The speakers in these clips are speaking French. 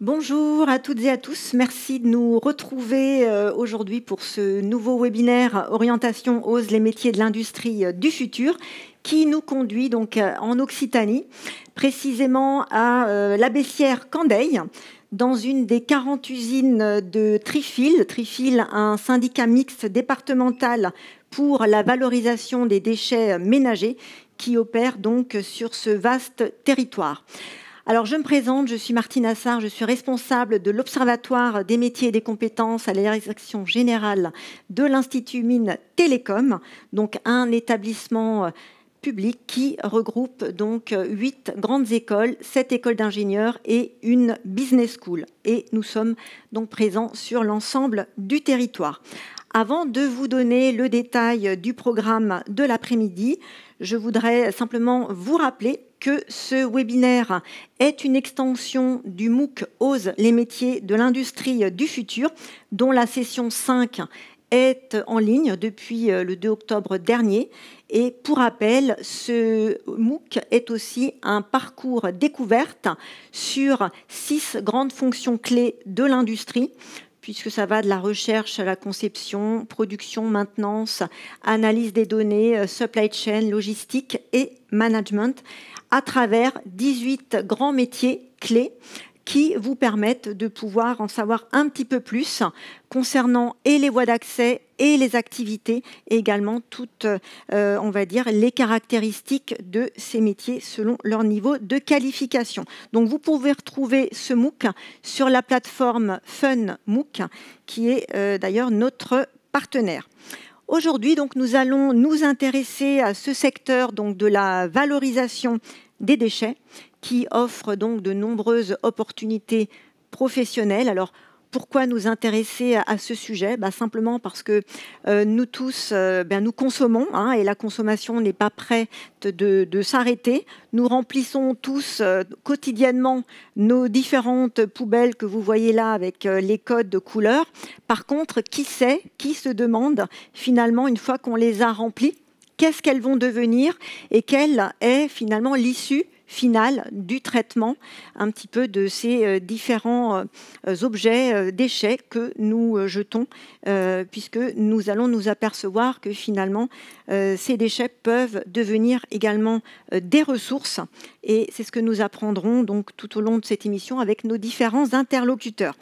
Bonjour à toutes et à tous. Merci de nous retrouver aujourd'hui pour ce nouveau webinaire Orientation Ose les métiers de l'industrie du futur qui nous conduit donc en Occitanie, précisément à la Bessière Candeille, dans une des 40 usines de Trifil. Trifil, un syndicat mixte départemental pour la valorisation des déchets ménagers qui opère donc sur ce vaste territoire. Alors, je me présente, je suis Martine Assard, je suis responsable de l'Observatoire des métiers et des compétences à la direction générale de l'Institut Mines Télécom, donc un établissement public qui regroupe donc 8 grandes écoles, 7 écoles d'ingénieurs et une business school. Et nous sommes donc présents sur l'ensemble du territoire. Avant de vous donner le détail du programme de l'après-midi, je voudrais simplement vous rappeler que ce webinaire est une extension du MOOC Ose les métiers de l'industrie du futur, dont la session 5 est en ligne depuis le 2 octobre dernier. Et pour rappel, ce MOOC est aussi un parcours découverte sur 6 grandes fonctions clés de l'industrie, puisque ça va de la recherche à la conception, production, maintenance, analyse des données, supply chain, logistique et management, à travers 18 grands métiers clés qui vous permettent de pouvoir en savoir un petit peu plus concernant et les voies d'accès et les activités, et également toutes, on va dire, les caractéristiques de ces métiers selon leur niveau de qualification. Donc, vous pouvez retrouver ce MOOC sur la plateforme FunMOOC, qui est d'ailleurs notre partenaire. Aujourd'hui, donc, nous allons nous intéresser à ce secteur donc, de la valorisation des déchets qui offre donc de nombreuses opportunités professionnelles. Alors, pourquoi nous intéresser à ce sujet ? Simplement parce que nous tous, nous consommons et la consommation n'est pas prête de s'arrêter. Nous remplissons tous quotidiennement nos différentes poubelles que vous voyez là avec les codes de couleurs. Par contre, qui se demande finalement, une fois qu'on les a remplies, qu'est-ce qu'elles vont devenir et quelle est finalement l'issue finale du traitement un petit peu de ces différents objets, déchets que nous jetons, puisque nous allons nous apercevoir que finalement ces déchets peuvent devenir également des ressources, et c'est ce que nous apprendrons donc tout au long de cette émission avec nos différents interlocuteurs.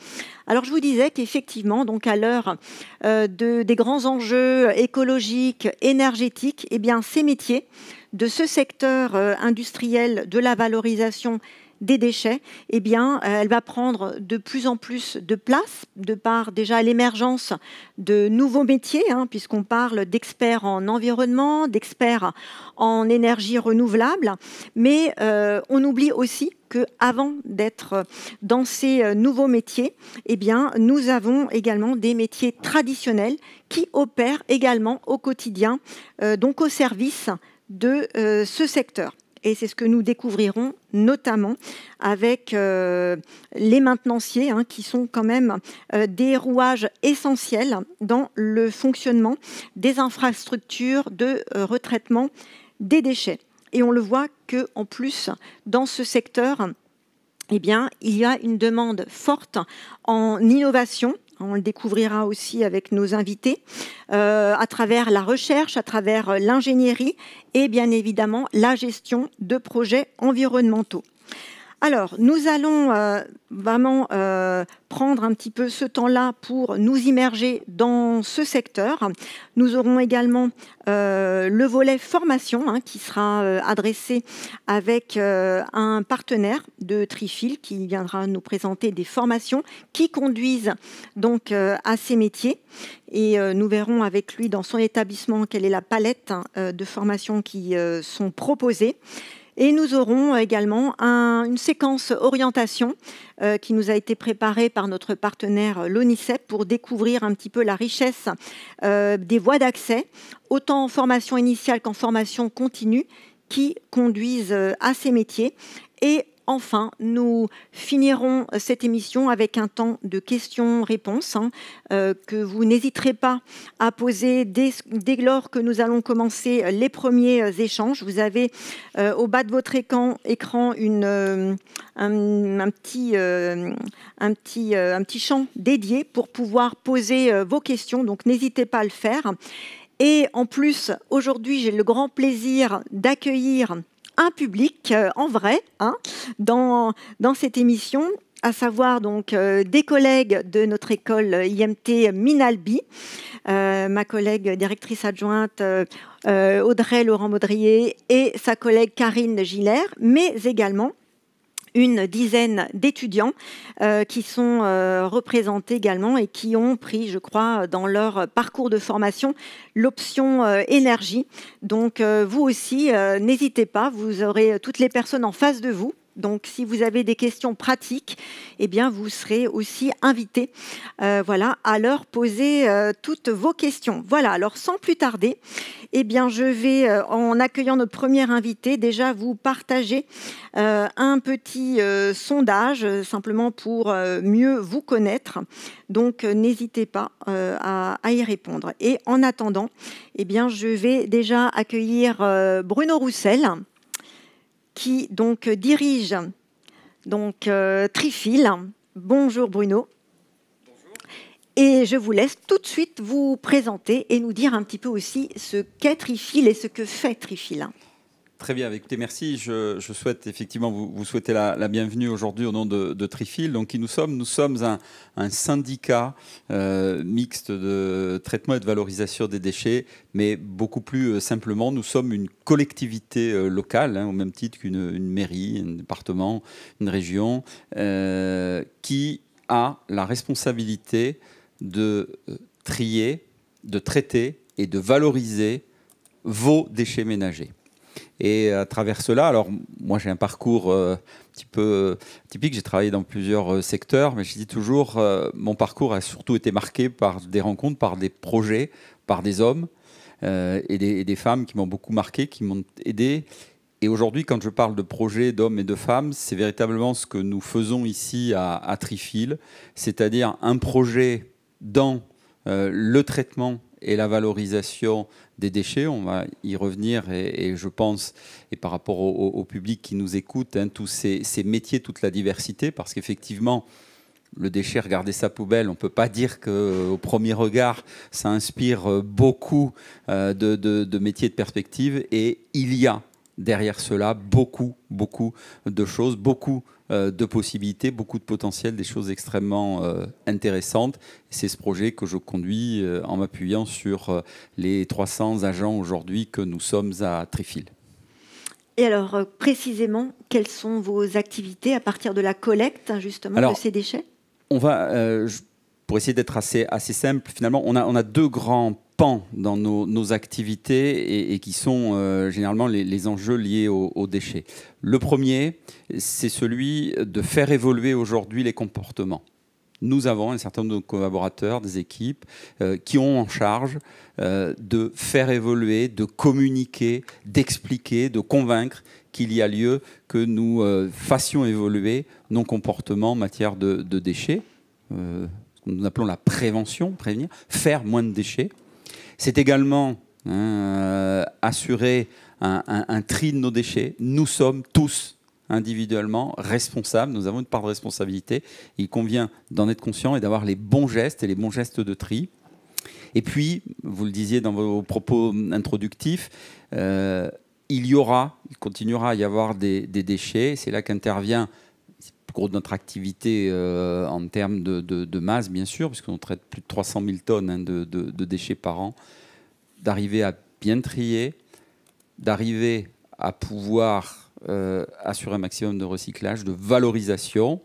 Alors je vous disais qu'effectivement, donc à l'heure des grands enjeux écologiques, énergétiques, eh bien ces métiers de ce secteur industriel de la valorisation des déchets, eh bien, elle va prendre de plus en plus de place, de par déjà l'émergence de nouveaux métiers, puisqu'on parle d'experts en environnement, d'experts en énergie renouvelable, mais on oublie aussi qu'avant d'être dans ces nouveaux métiers, eh bien, nous avons également des métiers traditionnels qui opèrent également au quotidien, donc au service de ce secteur. Et c'est ce que nous découvrirons notamment avec les maintenanciers, qui sont quand même des rouages essentiels dans le fonctionnement des infrastructures de retraitement des déchets. Et on le voit qu'en plus, dans ce secteur, eh bien, il y a une demande forte en innovation. On le découvrira aussi avec nos invités, à travers la recherche, à travers l'ingénierie et bien évidemment la gestion de projets environnementaux. Alors, nous allons vraiment prendre un petit peu ce temps-là pour nous immerger dans ce secteur. Nous aurons également le volet formation qui sera adressé avec un partenaire de Trifil qui viendra nous présenter des formations qui conduisent donc à ces métiers. Et nous verrons avec lui dans son établissement quelle est la palette de formations qui sont proposées. Et nous aurons également une séquence orientation qui nous a été préparée par notre partenaire l'ONICEP pour découvrir un petit peu la richesse des voies d'accès, autant en formation initiale qu'en formation continue, qui conduisent à ces métiers. Et enfin, nous finirons cette émission avec un temps de questions-réponses que vous n'hésiterez pas à poser dès lors que nous allons commencer les premiers échanges. Vous avez au bas de votre écran un petit champ dédié pour pouvoir poser vos questions, donc n'hésitez pas à le faire. Et en plus, aujourd'hui, j'ai le grand plaisir d'accueillir un public en vrai dans cette émission, à savoir donc des collègues de notre école IMT Minalbi, ma collègue directrice adjointe Audrey Laurent-Maudrier et sa collègue Karine Giller, mais également une dizaine d'étudiants qui sont représentés également et qui ont pris, je crois, dans leur parcours de formation, l'option énergie. Donc, vous aussi, n'hésitez pas, vous aurez toutes les personnes en face de vous. Donc, si vous avez des questions pratiques, eh bien, vous serez aussi invités à leur poser toutes vos questions. Voilà, alors sans plus tarder, eh bien, je vais, en accueillant notre première invitée, déjà vous partager un petit sondage, simplement pour mieux vous connaître. Donc, n'hésitez pas à y répondre. Et en attendant, eh bien, je vais déjà accueillir Bruno Roussel, qui donc dirige Trifil. Bonjour Bruno. Bonjour. Et je vous laisse tout de suite vous présenter et nous dire un petit peu aussi ce qu'est Trifil et ce que fait Trifil. Très bien, écoutez, merci. Je souhaite effectivement vous souhaiter la bienvenue aujourd'hui au nom de Trifil. Donc, qui nous sommes? Nous sommes un syndicat mixte de traitement et de valorisation des déchets, mais beaucoup plus simplement, nous sommes une collectivité locale, au même titre qu'une mairie, un département, une région, qui a la responsabilité de trier, de traiter et de valoriser vos déchets ménagers. Et à travers cela, alors moi j'ai un parcours un petit peu typique, j'ai travaillé dans plusieurs secteurs, mais je dis toujours, mon parcours a surtout été marqué par des rencontres, par des projets, par des hommes et des femmes qui m'ont beaucoup marqué, qui m'ont aidé. Et aujourd'hui, quand je parle de projets d'hommes et de femmes, c'est véritablement ce que nous faisons ici à Trifil, c'est-à-dire un projet dans le traitement et la valorisation des déchets. On va y revenir et je pense, et par rapport au public qui nous écoute, tous ces métiers, toute la diversité, parce qu'effectivement, le déchet, regarder sa poubelle, on ne peut pas dire qu'au premier regard, ça inspire beaucoup de métiers de perspective. Et il y a derrière cela beaucoup de choses, beaucoup de possibilités, beaucoup de potentiel, des choses extrêmement intéressantes. C'est ce projet que je conduis en m'appuyant sur les 300 agents aujourd'hui que nous sommes à Trifil. Et alors, précisément, quelles sont vos activités à partir de la collecte, justement, de ces déchets? On va, pour essayer d'être assez simple, finalement, on a deux grands pans dans nos activités et qui sont généralement les enjeux liés aux déchets. Le premier, c'est celui de faire évoluer aujourd'hui les comportements. Nous avons un certain nombre de collaborateurs, des équipes, qui ont en charge de faire évoluer, de communiquer, d'expliquer, de convaincre qu'il y a lieu que nous fassions évoluer nos comportements en matière de déchets, ce que nous appelons la prévention, prévenir, faire moins de déchets. C'est également assurer un tri de nos déchets. Nous sommes tous individuellement responsables, nous avons une part de responsabilité. Il convient d'en être conscient et d'avoir les bons gestes et les bons gestes de tri. Et puis, vous le disiez dans vos propos introductifs, il continuera à y avoir des déchets. C'est là qu'intervient le gros de notre activité en termes de masse, bien sûr, puisqu'on traite plus de 300 000 tonnes de déchets par an, d'arriver à bien trier, d'arriver à pouvoir assurer un maximum de recyclage, de valorisation.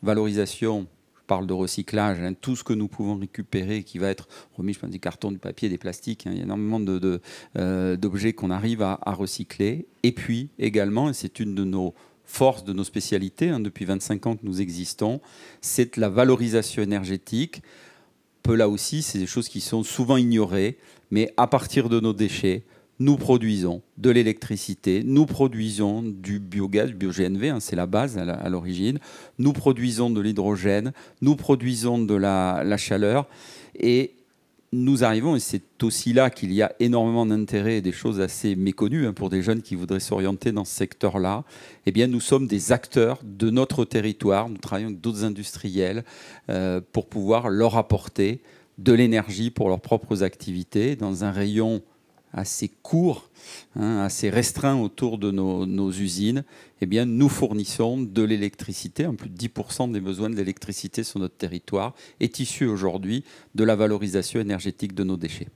Valorisation, je parle de recyclage, tout ce que nous pouvons récupérer qui va être remis, je pense, des cartons, du papier, des plastiques, il y a énormément d'objets qu'on arrive à recycler. Et puis également, et c'est une de nos forces, de nos spécialités, depuis 25 ans que nous existons, c'est la valorisation énergétique. Là aussi, c'est des choses qui sont souvent ignorées, mais à partir de nos déchets, nous produisons de l'électricité, nous produisons du biogaz, du bio-GNV, hein, c'est la base à l'origine, nous produisons de l'hydrogène, nous produisons de la chaleur, et nous arrivons, et c'est aussi là qu'il y a énormément d'intérêt et des choses assez méconnues hein, pour des jeunes qui voudraient s'orienter dans ce secteur-là. Eh bien, nous sommes des acteurs de notre territoire. Nous travaillons avec d'autres industriels pour pouvoir leur apporter de l'énergie pour leurs propres activités dans un rayon assez court, hein, assez restreint autour de nos usines. Eh bien, nous fournissons de l'électricité. Plus de 10% des besoins de l'électricité sur notre territoire est issu aujourd'hui de la valorisation énergétique de nos déchets.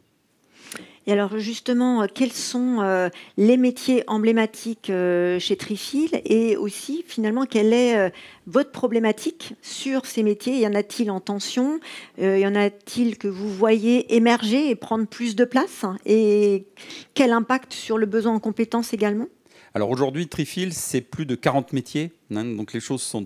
Et alors justement, quels sont les métiers emblématiques chez Trifil, et aussi finalement quelle est votre problématique sur ces métiers? Y en a-t-il en tension? Y en a-t-il que vous voyez émerger et prendre plus de place? Et quel impact sur le besoin en compétences également? Alors aujourd'hui, Trifil, c'est plus de 40 métiers, hein, donc les choses sont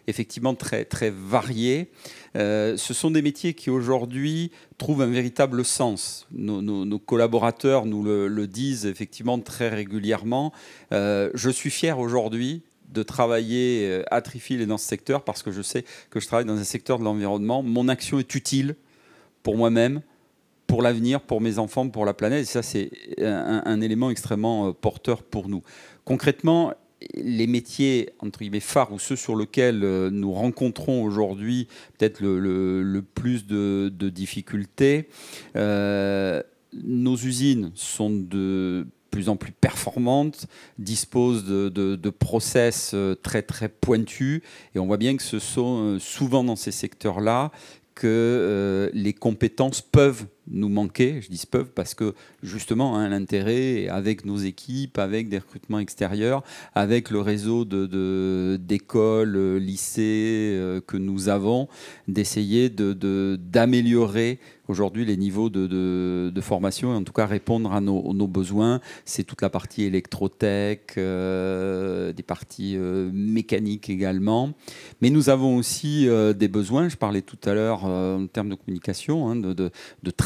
effectivement très, très variées. Ce sont des métiers qui aujourd'hui trouvent un véritable sens. Nos collaborateurs nous le disent effectivement très régulièrement. Je suis fier aujourd'hui de travailler à Trifil et dans ce secteur parce que je sais que je travaille dans un secteur de l'environnement. Mon action est utile pour moi-même, pour l'avenir, pour mes enfants, pour la planète. Et ça, c'est un élément extrêmement porteur pour nous. Concrètement, les métiers entre guillemets phares ou ceux sur lesquels nous rencontrons aujourd'hui peut-être le plus de difficultés, nos usines sont de plus en plus performantes, disposent de process très très pointus, et on voit bien que ce sont souvent dans ces secteurs-là que les compétences peuvent nous manquer. Je dis peuvent parce que justement hein, l'intérêt avec nos équipes, avec des recrutements extérieurs, avec le réseau d'écoles, lycées que nous avons, d'essayer d'améliorer aujourd'hui les niveaux de formation et en tout cas répondre à nos besoins. C'est toute la partie électrotech, des parties mécaniques également. Mais nous avons aussi des besoins, je parlais tout à l'heure en termes de communication, hein, de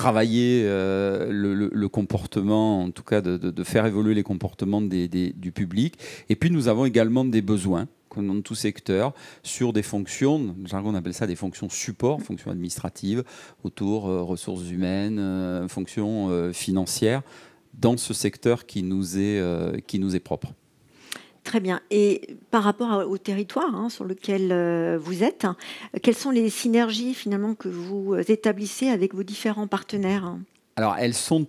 travailler le comportement, en tout cas de faire évoluer les comportements du public. Et puis nous avons également des besoins, comme dans tout secteur, sur des fonctions, dans le jargon on appelle ça des fonctions support, fonctions administratives, autour ressources humaines, fonctions financières, dans ce secteur qui nous est propre. Très bien. Et par rapport au territoire hein, sur lequel vous êtes, quelles sont les synergies finalement que vous établissez avec vos différents partenaires? Alors, elles sont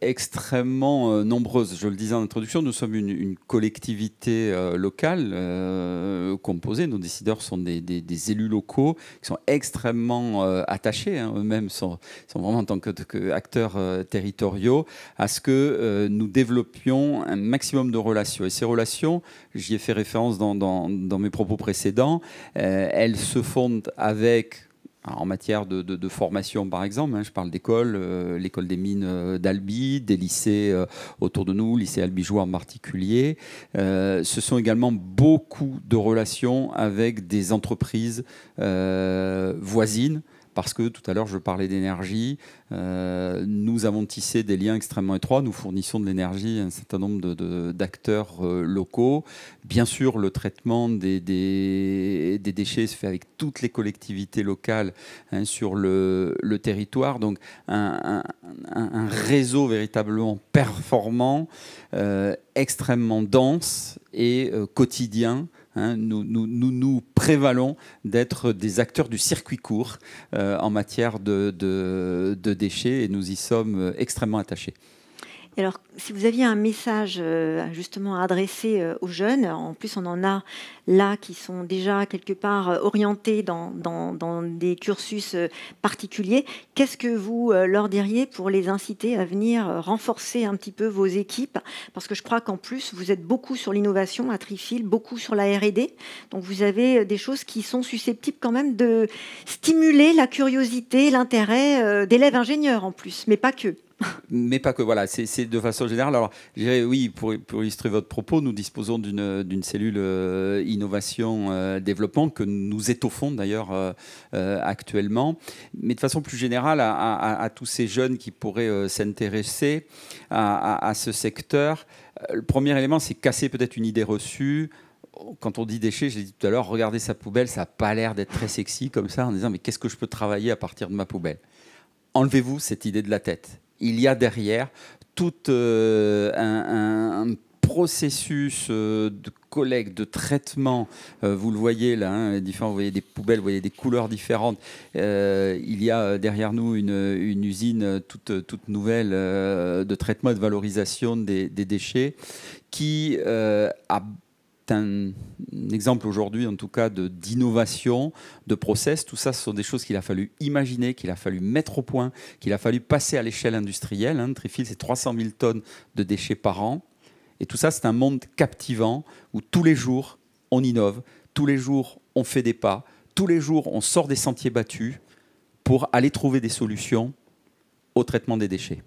extrêmement nombreuses. Je le disais en introduction, nous sommes une collectivité locale composée. Nos décideurs sont des élus locaux qui sont extrêmement attachés, hein, eux-mêmes sont vraiment en tant qu'acteurs territoriaux, à ce que nous développions un maximum de relations. Et ces relations, j'y ai fait référence dans mes propos précédents, elles se fondent avec... Alors, en matière de formation, par exemple, hein, je parle d'écoles, l'école des mines d'Albi, des lycées autour de nous, lycée albigeois en particulier. Ce sont également beaucoup de relations avec des entreprises voisines, parce que tout à l'heure, je parlais d'énergie. Nous avons tissé des liens extrêmement étroits. Nous fournissons de l'énergie à un certain nombre d'acteurs locaux. Bien sûr, le traitement des déchets se fait avec toutes les collectivités locales hein, sur le territoire. Donc, un réseau véritablement performant, extrêmement dense et quotidien. Hein, nous prévalons d'être des acteurs du circuit court en matière de déchets et nous y sommes extrêmement attachés. Et alors, si vous aviez un message justement à adresser aux jeunes, en plus on en a là qui sont déjà quelque part orientés dans des cursus particuliers, qu'est-ce que vous leur diriez pour les inciter à venir renforcer un petit peu vos équipes? Parce que je crois qu'en plus, vous êtes beaucoup sur l'innovation à Trifil, beaucoup sur la R&D, donc vous avez des choses qui sont susceptibles quand même de stimuler la curiosité, l'intérêt d'élèves ingénieurs en plus, mais pas que. Mais pas que, voilà, c'est de façon générale. Alors, je dirais, oui, pour illustrer votre propos, nous disposons d'une cellule innovation-développement que nous étoffons d'ailleurs actuellement. Mais de façon plus générale, à tous ces jeunes qui pourraient s'intéresser à ce secteur, le premier élément, c'est casser peut-être une idée reçue. Quand on dit déchets, j'ai dit tout à l'heure, regardez sa poubelle, ça n'a pas l'air d'être très sexy comme ça, en disant, mais qu'est-ce que je peux travailler à partir de ma poubelle? Enlevez-vous cette idée de la tête. Il y a derrière tout un processus de collecte, de traitement. Vous le voyez là, hein, différents, vous voyez des poubelles, vous voyez des couleurs différentes. Il y a derrière nous une usine toute nouvelle de traitement et de valorisation des déchets qui a un exemple aujourd'hui, en tout cas, d'innovation, de process. Tout ça, ce sont des choses qu'il a fallu imaginer, qu'il a fallu mettre au point, qu'il a fallu passer à l'échelle industrielle. Trifil, c'est 300 000 tonnes de déchets par an. Et tout ça, c'est un monde captivant où tous les jours, on innove, tous les jours, on fait des pas, tous les jours, on sort des sentiers battus pour aller trouver des solutions au traitement des déchets.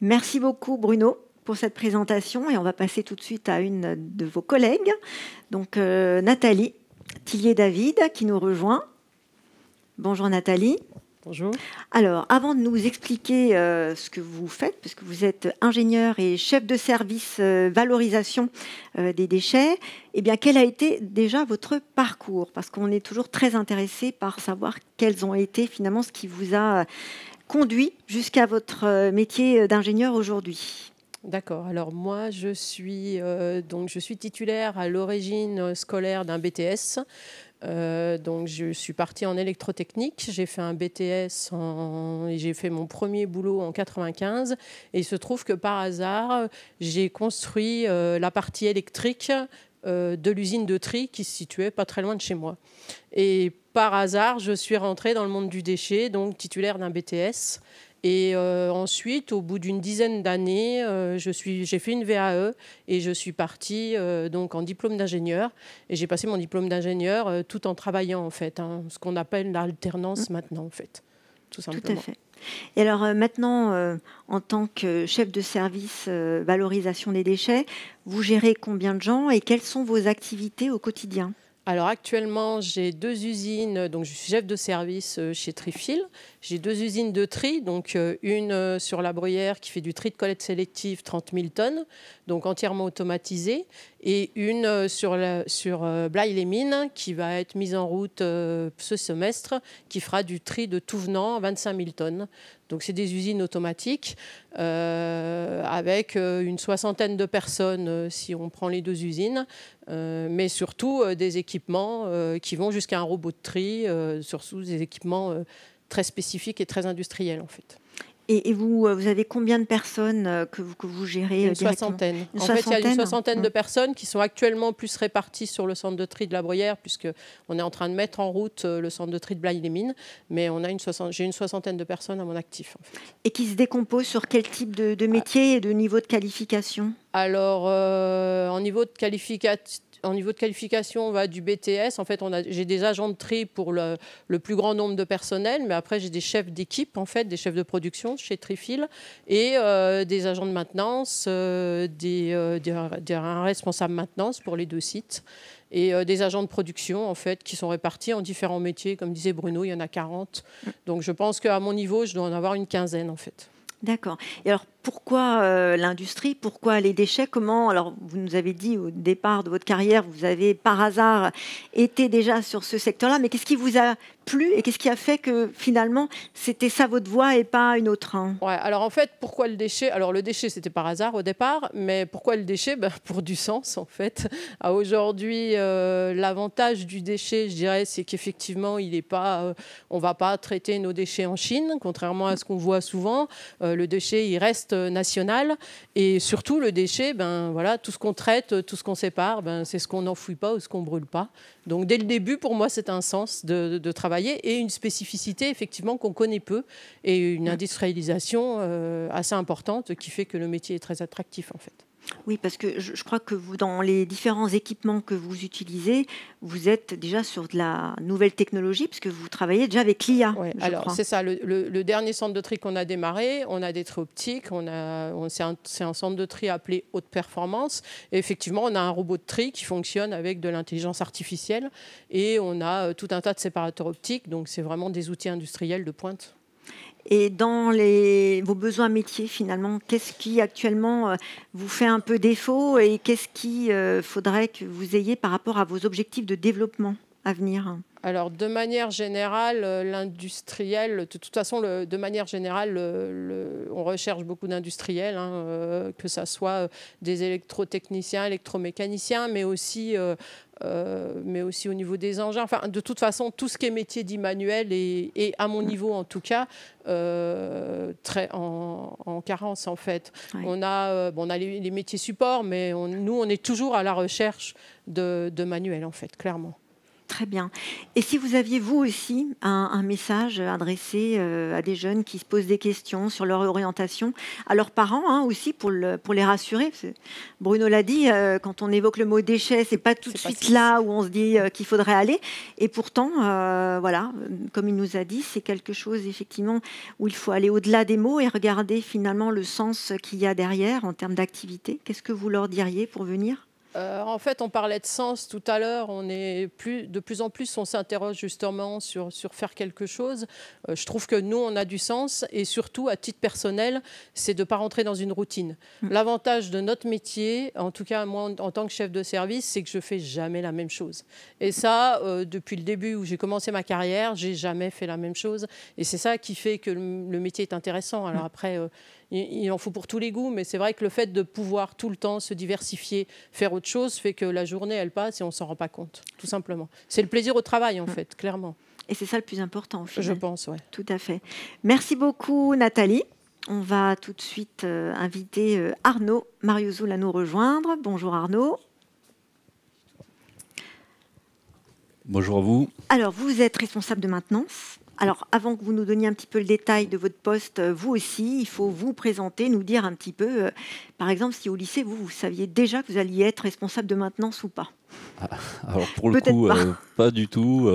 Merci beaucoup, Bruno, pour cette présentation, et on va passer tout de suite à une de vos collègues, donc Nathalie Tillier-David, qui nous rejoint. Bonjour Nathalie. Bonjour. Alors, avant de nous expliquer ce que vous faites, puisque vous êtes ingénieur et chef de service valorisation des déchets, eh bien, quel a été déjà votre parcours? Parce qu'on est toujours très intéressé par savoir quels ont été finalement ce qui vous a conduit jusqu'à votre métier d'ingénieur aujourd'hui. D'accord. Alors moi, je suis titulaire à l'origine scolaire d'un BTS. Donc je suis partie en électrotechnique. J'ai fait un BTS et j'ai fait mon premier boulot en 95. Et il se trouve que par hasard, j'ai construit la partie électrique de l'usine de tri qui se situait pas très loin de chez moi. Et par hasard, je suis rentrée dans le monde du déchet, donc titulaire d'un BTS. Et ensuite, au bout d'une dizaine d'années, j'ai fait une VAE et je suis partie donc en diplôme d'ingénieur. Et j'ai passé mon diplôme d'ingénieur tout en travaillant, en fait, ce qu'on appelle l'alternance maintenant, en fait, tout simplement. Tout à fait. Et alors maintenant, en tant que chef de service valorisation des déchets, vous gérez combien de gens et quelles sont vos activités au quotidien ? Alors actuellement, j'ai 2 usines, donc je suis chef de service chez Trifil. J'ai 2 usines de tri, donc une sur la Bruyère qui fait du tri de collecte sélective 30 000 tonnes, donc entièrement automatisée, et une sur Blaye-les-Mines qui va être mise en route ce semestre, qui fera du tri de tout venant 25 000 tonnes. Donc c'est des usines automatiques avec une 60aine de personnes si on prend les 2 usines, mais surtout des équipements qui vont jusqu'à un robot de tri, surtout des équipements très spécifiques et très industriels en fait. Et vous avez combien de personnes que vous gérez Une soixantaine. En fait, il y a une soixantaine de personnes qui sont actuellement plus réparties sur le centre de tri de la Bruyère, puisqu'on est en train de mettre en route le centre de tri de Blaye-les-Mines. Mais j'ai une soixantaine de personnes à mon actif. En fait. Et qui se décomposent sur quel type de métier et de niveau de qualification ? Alors, en niveau de qualification, on va du BTS. En fait, j'ai des agents de tri pour le plus grand nombre de personnel, mais après, j'ai des chefs d'équipe, en fait, des chefs de production chez Trifil et des agents de maintenance, un responsable maintenance pour les 2 sites et des agents de production, en fait, qui sont répartis en différents métiers. Comme disait Bruno, il y en a 40. Donc, je pense qu'à mon niveau, je dois en avoir une quinzaine, en fait. D'accord. Et alors, pourquoi l'industrie ? Pourquoi les déchets ? Comment ? Alors, vous nous avez dit au départ de votre carrière, vous avez par hasard été déjà sur ce secteur-là, mais qu'est-ce qui vous a plu et qu'est-ce qui a fait que finalement, c'était ça votre voie et pas une autre ? Ouais, alors en fait, pourquoi le déchet ? Alors le déchet, c'était par hasard au départ, mais pourquoi le déchet ? Pour du sens, en fait. Aujourd'hui, l'avantage du déchet, je dirais, c'est qu'effectivement, on ne va pas traiter nos déchets en Chine, contrairement à ce qu'on voit souvent. Le déchet, il reste national. Et surtout, le déchet, tout ce qu'on traite, tout ce qu'on sépare, c'est ce qu'on n'enfouit pas ou ce qu'on ne brûle pas. Donc dès le début, pour moi, c'est un sens de travailler et une spécificité, effectivement, qu'on connaît peu et une industrialisation assez importante qui fait que le métier est très attractif, en fait. Oui, parce que je crois que vous, dans les différents équipements que vous utilisez, vous êtes déjà sur de la nouvelle technologie, parce que vous travaillez déjà avec l'IA, Ouais, je alors crois. c'est ça, le dernier centre de tri qu'on a démarré, on a des traits optiques, c'est un centre de tri appelé haute performance. Et effectivement, on a un robot de tri qui fonctionne avec de l'intelligence artificielle et on a tout un tas de séparateurs optiques, donc c'est vraiment des outils industriels de pointe. Et dans vos besoins métiers, finalement, qu'est-ce qui actuellement vous fait un peu défaut et qu'est-ce qu'il faudrait que vous ayez par rapport à vos objectifs de développement à venir? Alors, de manière générale, l'industriel, de toute façon, de manière générale, on recherche beaucoup d'industriels, hein, que ce soit des électrotechniciens, électromécaniciens, mais aussi au niveau des engins. Enfin, de toute façon, tout ce qui est métier dit manuel et à mon niveau, en tout cas, très en carence, en fait. Ouais. On a les métiers support, mais nous, on est toujours à la recherche de manuels, en fait, clairement. Très bien. Et si vous aviez, vous aussi, un message adressé à des jeunes qui se posent des questions sur leur orientation, à leurs parents hein, aussi, pour les rassurer. Parce que Bruno l'a dit, quand on évoque le mot déchet, c'est pas tout de suite là où on se dit qu'il faudrait aller. Et pourtant, voilà, comme il nous a dit, c'est quelque chose, effectivement, où il faut aller au-delà des mots et regarder finalement le sens qu'il y a derrière en termes d'activité. Qu'est-ce que vous leur diriez pour venir ? En fait, on parlait de sens tout à l'heure. De plus en plus, on s'interroge justement sur faire quelque chose. Je trouve que nous, on a du sens. Et surtout, à titre personnel, c'est de ne pas rentrer dans une routine. L'avantage de notre métier, en tout cas moi, en tant que chef de service, c'est que je ne fais jamais la même chose. Et ça, depuis le début où j'ai commencé ma carrière, je n'ai jamais fait la même chose. Et c'est ça qui fait que le métier est intéressant. Alors après... il en faut pour tous les goûts, mais c'est vrai que le fait de pouvoir tout le temps se diversifier, faire autre chose, fait que la journée, elle passe et on ne s'en rend pas compte, tout simplement. C'est le plaisir au travail, en fait, clairement. Et c'est ça le plus important, au final. Je pense, oui. Tout à fait. Merci beaucoup, Nathalie. On va tout de suite inviter Arnaud Mariozoul à nous rejoindre. Bonjour Arnaud. Bonjour à vous. Alors, vous êtes responsable de maintenance. Alors, avant que vous nous donniez un petit peu le détail de votre poste, vous aussi, il faut vous présenter, nous dire un petit peu, par exemple, si au lycée, vous saviez déjà que vous alliez être responsable de maintenance ou pas. Alors, pour le coup, pas du tout.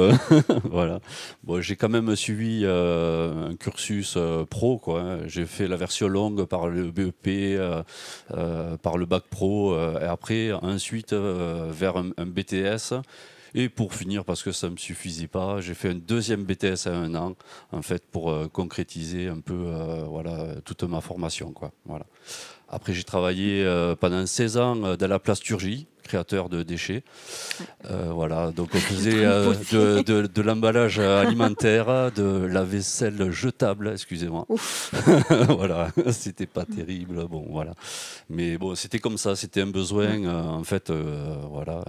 Voilà. Bon, j'ai quand même suivi un cursus pro, quoi. J'ai fait la version longue par le BEP, par le bac pro, et après, ensuite, vers un BTS. Et pour finir, parce que ça ne me suffisait pas, j'ai fait un deuxième BTS à 1 an, en fait, pour concrétiser un peu voilà, toute ma formation, quoi. Voilà. Après, j'ai travaillé pendant 16 ans dans la plasturgie, créateur de déchets. Voilà, donc on faisait de l'emballage alimentaire, de la vaisselle jetable, excusez-moi. Voilà, c'était pas terrible, bon, voilà. Mais bon, c'était comme ça, c'était un besoin, en fait, voilà.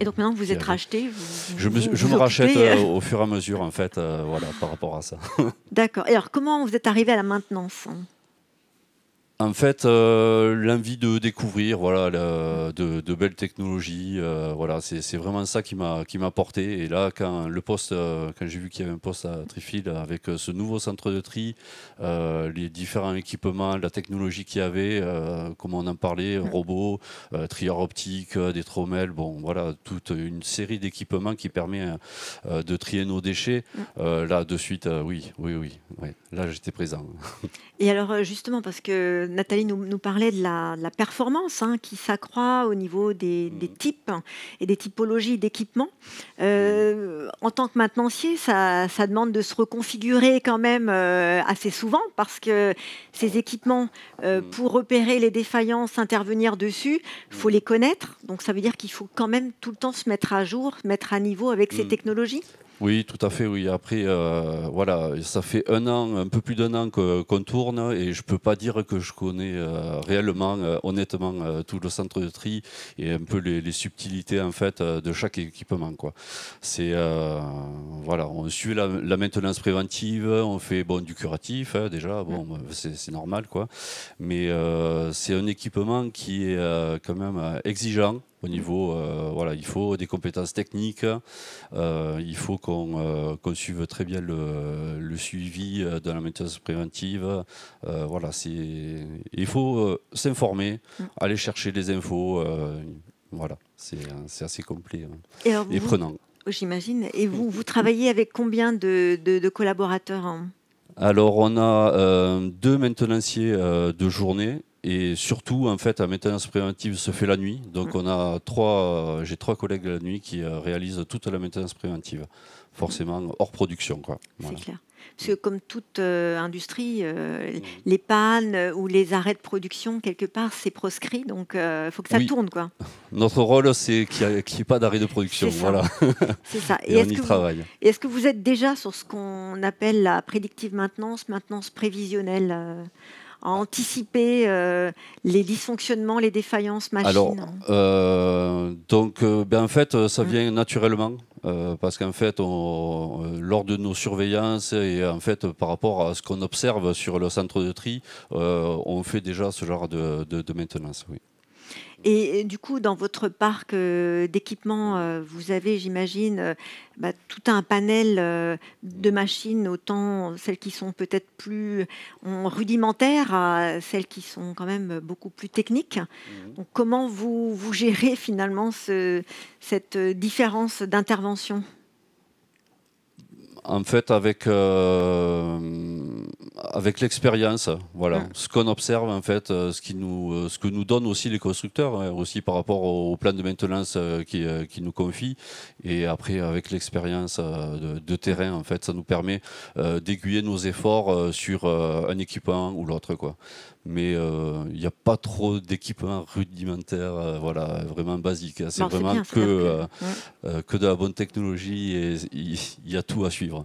Et donc maintenant que vous êtes racheté, je me rachète au fur et à mesure, en fait, voilà, par rapport à ça. D'accord. Et alors, comment vous êtes arrivé à la maintenance ? En fait, l'envie de découvrir, voilà, de belles technologies, voilà, c'est vraiment ça qui m'a porté. Et là, quand j'ai vu qu'il y avait un poste à Trifil avec ce nouveau centre de tri, les différents équipements, la technologie qu'il y avait, comme on en parlait, robots, trieurs optiques, des trommelles, bon, voilà, toute une série d'équipements qui permet de trier nos déchets. Là, de suite, oui, là, j'étais présent. Et alors, justement, parce que Nathalie nous parlait de la performance hein, qui s'accroît au niveau des types et des typologies d'équipements. En tant que maintenancier, ça demande de se reconfigurer quand même assez souvent parce que ces équipements, pour repérer les défaillances, intervenir dessus, il faut les connaître. Donc, ça veut dire qu'il faut quand même tout le temps se mettre à jour, se mettre à niveau avec ces technologies. Oui, tout à fait, oui. Après, voilà, ça fait un peu plus d'1 an qu'on tourne et je peux pas dire que je connais réellement, honnêtement, tout le centre de tri et un peu les subtilités en fait de chaque équipement, quoi. C'est voilà, on suit la maintenance préventive, on fait du curatif déjà, bon, c'est normal, quoi. Mais c'est un équipement qui est quand même exigeant. Au niveau, voilà, il faut des compétences techniques, il faut qu'on suive très bien le suivi de la maintenance préventive. Voilà, il faut s'informer, aller chercher des infos. Voilà, c'est assez complet et prenant. J'imagine. Et vous travaillez avec combien de collaborateurs, hein? Alors, on a 2 maintenanciers de journée. Et surtout, en fait, la maintenance préventive se fait la nuit. Donc, j'ai 3 collègues la nuit qui réalisent toute la maintenance préventive, forcément hors production, quoi. Voilà. C'est clair. Parce que comme toute industrie, les pannes ou les arrêts de production, quelque part, c'est proscrit. Donc, il faut que ça tourne, quoi. Notre rôle, c'est qu'il n'y ait pas d'arrêt de production. Voilà. C'est ça. Et on y travaille. Est-ce que vous êtes déjà sur ce qu'on appelle la prédictive maintenance, maintenance prévisionnelle, à anticiper les dysfonctionnements, les défaillances machines? Alors, en fait, ça vient naturellement. Parce qu'en fait, lors de nos surveillances et en fait, par rapport à ce qu'on observe sur le centre de tri, on fait déjà ce genre de maintenance. Oui. Et du coup, dans votre parc d'équipements, vous avez, j'imagine, tout un panel de machines, autant celles qui sont peut-être plus rudimentaires à celles qui sont quand même beaucoup plus techniques. Donc, comment vous gérez finalement cette différence d'intervention? En fait, avec l'expérience, voilà, ce qu'on observe, en fait, ce que nous donnent aussi les constructeurs, hein, aussi par rapport au plan de maintenance qui nous confient, et après avec l'expérience de terrain, en fait, ça nous permet d'aiguiller nos efforts sur un équipement ou l'autre, quoi. Mais il n'y a pas trop d'équipements rudimentaires, voilà, vraiment basiques. C'est vraiment que de la bonne technologie et il y a tout à suivre.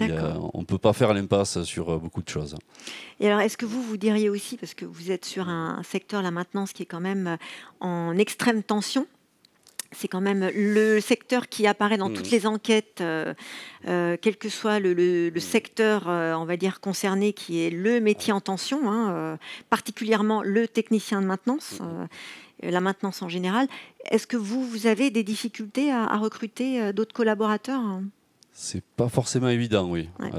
On ne peut pas faire l'impasse sur beaucoup de choses. Et alors, est-ce que vous diriez aussi, parce que vous êtes sur un secteur, la maintenance, qui est quand même en extrême tension, c'est quand même le secteur qui apparaît dans toutes les enquêtes, quel que soit le secteur, on va dire, concerné, qui est le métier en tension, hein, particulièrement le technicien de maintenance, la maintenance en général. Est-ce que vous avez des difficultés à recruter d'autres collaborateurs, hein? C'est pas forcément évident, oui. Ouais.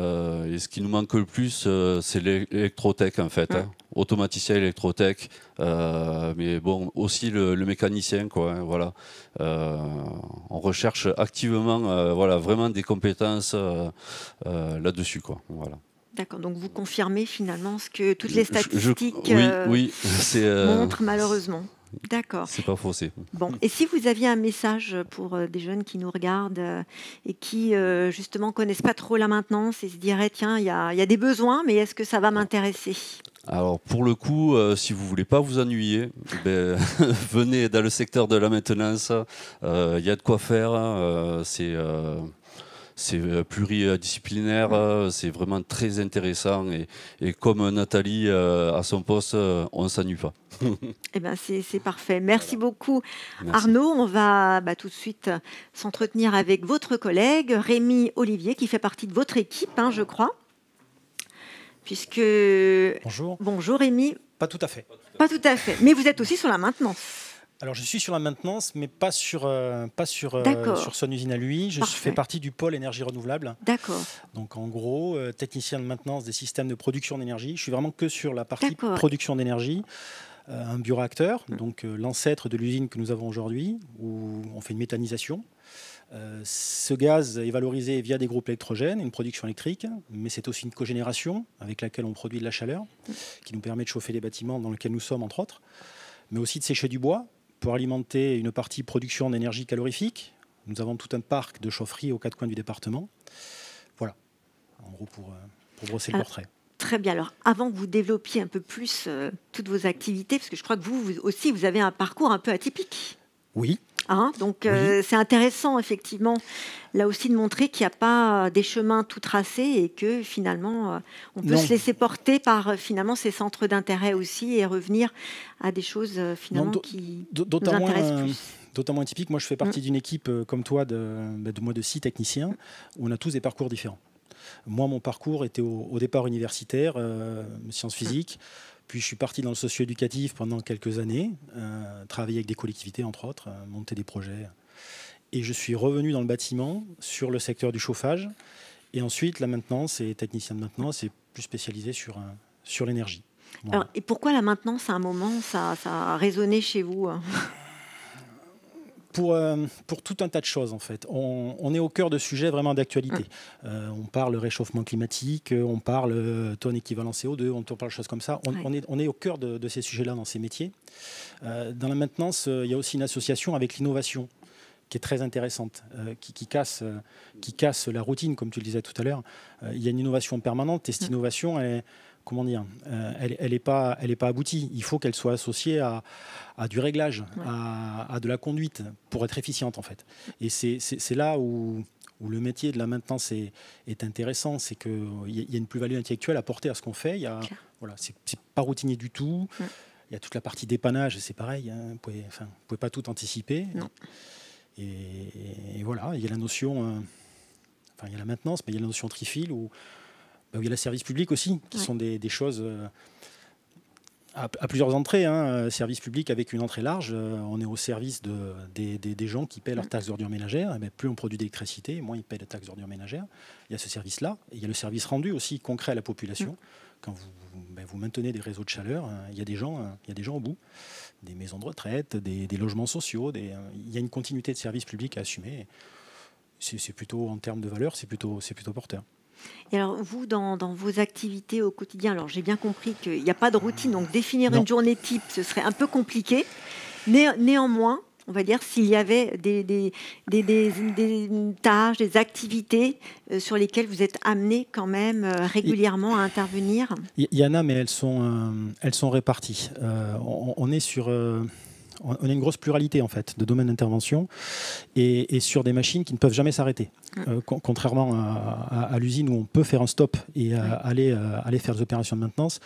Et ce qui nous manque le plus, c'est l'électrotech, en fait. Hein. Automaticien électrotech, mais bon, aussi le mécanicien, quoi. Hein, voilà. On recherche activement, voilà, vraiment des compétences là-dessus, quoi. Voilà. D'accord, donc vous confirmez finalement ce que toutes les statistiques montrent malheureusement. D'accord. C'est pas faussé. Bon, et si vous aviez un message pour des jeunes qui nous regardent et qui justement connaissent pas trop la maintenance et se diraient tiens, il y a des besoins, mais est-ce que ça va m'intéresser? Alors pour le coup, si vous voulez pas vous ennuyer, venez dans le secteur de la maintenance. Il y a de quoi faire. C'est pluridisciplinaire, c'est vraiment très intéressant et comme Nathalie à son poste, on ne s'ennuie pas. Eh ben c'est parfait. Merci beaucoup. Merci. Arnaud. On va tout de suite s'entretenir avec votre collègue Rémi Olivier qui fait partie de votre équipe, hein, je crois. Puisque... Bonjour. Bonjour Rémi. Pas tout à fait. Pas tout à fait. Mais vous êtes aussi sur la maintenance. Alors je suis sur la maintenance, mais pas sur son usine à lui. Je fais partie du pôle énergie renouvelable. D'accord. Donc en gros, technicien de maintenance des systèmes de production d'énergie. Je suis vraiment que sur la partie production d'énergie. Un bioréacteur, donc l'ancêtre de l'usine que nous avons aujourd'hui, où on fait une méthanisation. Ce gaz est valorisé via des groupes électrogènes, une production électrique, mais c'est aussi une cogénération avec laquelle on produit de la chaleur, qui nous permet de chauffer les bâtiments dans lesquels nous sommes, entre autres, mais aussi de sécher du bois pour alimenter une partie production d'énergie calorifique. Nous avons tout un parc de chaufferies aux 4 coins du département. Voilà, en gros pour brosser le portrait. Très bien. Alors, avant que vous développiez un peu plus toutes vos activités, parce que je crois que vous aussi, vous avez un parcours un peu atypique. Oui. Hein, donc, c'est intéressant, effectivement, là aussi, de montrer qu'il n'y a pas des chemins tout tracés et que, finalement, on peut se laisser porter par, finalement, ces centres d'intérêt aussi et revenir à des choses, finalement, qui nous intéressent plus. D'autant moins typique. Moi, je fais partie d'une équipe, comme toi, de 6 techniciens, où on a tous des parcours différents. Moi, mon parcours était au départ universitaire, sciences physiques, Puis je suis parti dans le socio-éducatif pendant quelques années, travailler avec des collectivités, entre autres, monter des projets. Et je suis revenu dans le bâtiment, sur le secteur du chauffage. Et ensuite, la maintenance et technicien de maintenance, c'est plus spécialisé sur l'énergie. Voilà. Alors, et pourquoi la maintenance, à un moment, ça a résonné chez vous? Pour tout un tas de choses, en fait. On est au cœur de sujets vraiment d'actualité. On parle réchauffement climatique, on parle tonne équivalent CO2, on parle de choses comme ça. On est au cœur de ces sujets-là dans ces métiers. Dans la maintenance, il y a aussi une association avec l'innovation qui est très intéressante, qui casse la routine, comme tu le disais tout à l'heure. Il y a une innovation permanente et cette innovation, elle n'est pas aboutie. Il faut qu'elle soit associée à du réglage, à de la conduite, pour être efficiente en fait. Et c'est là où le métier de la maintenance est intéressant, c'est qu'il y a une plus-value intellectuelle apportée à ce qu'on fait. C'est pas routinier du tout. Il y a toute la partie dépannage, c'est pareil. Vous pouvez pas tout anticiper. Non. Et voilà, il y a la notion, il y a la maintenance, mais il y a la notion trifil où il y a le service public aussi, qui sont des choses à plusieurs entrées. Service public avec une entrée large, on est au service des gens qui paient leurs taxes d'ordures ménagères. Mais plus on produit d'électricité, moins ils paient de taxes d'ordures ménagères. Il y a ce service-là. Et il y a le service rendu aussi concret à la population. Quand vous maintenez des réseaux de chaleur, il y a des gens au bout, des maisons de retraite, des logements sociaux. Il y a une continuité de service public à assumer. C'est plutôt, en termes de valeur, c'est plutôt porteur. Et alors, vous, dans vos activités au quotidien, alors j'ai bien compris qu'il n'y a pas de routine, donc définir une journée type, ce serait un peu compliqué. Néanmoins, on va dire, s'il y avait des tâches, des activités sur lesquelles vous êtes amené quand même régulièrement à intervenir. Il y en a, mais elles sont réparties. On est sur... On a une grosse pluralité en fait de domaines d'intervention et sur des machines qui ne peuvent jamais s'arrêter. Contrairement à l'usine où on peut faire un stop et aller faire des opérations de maintenance,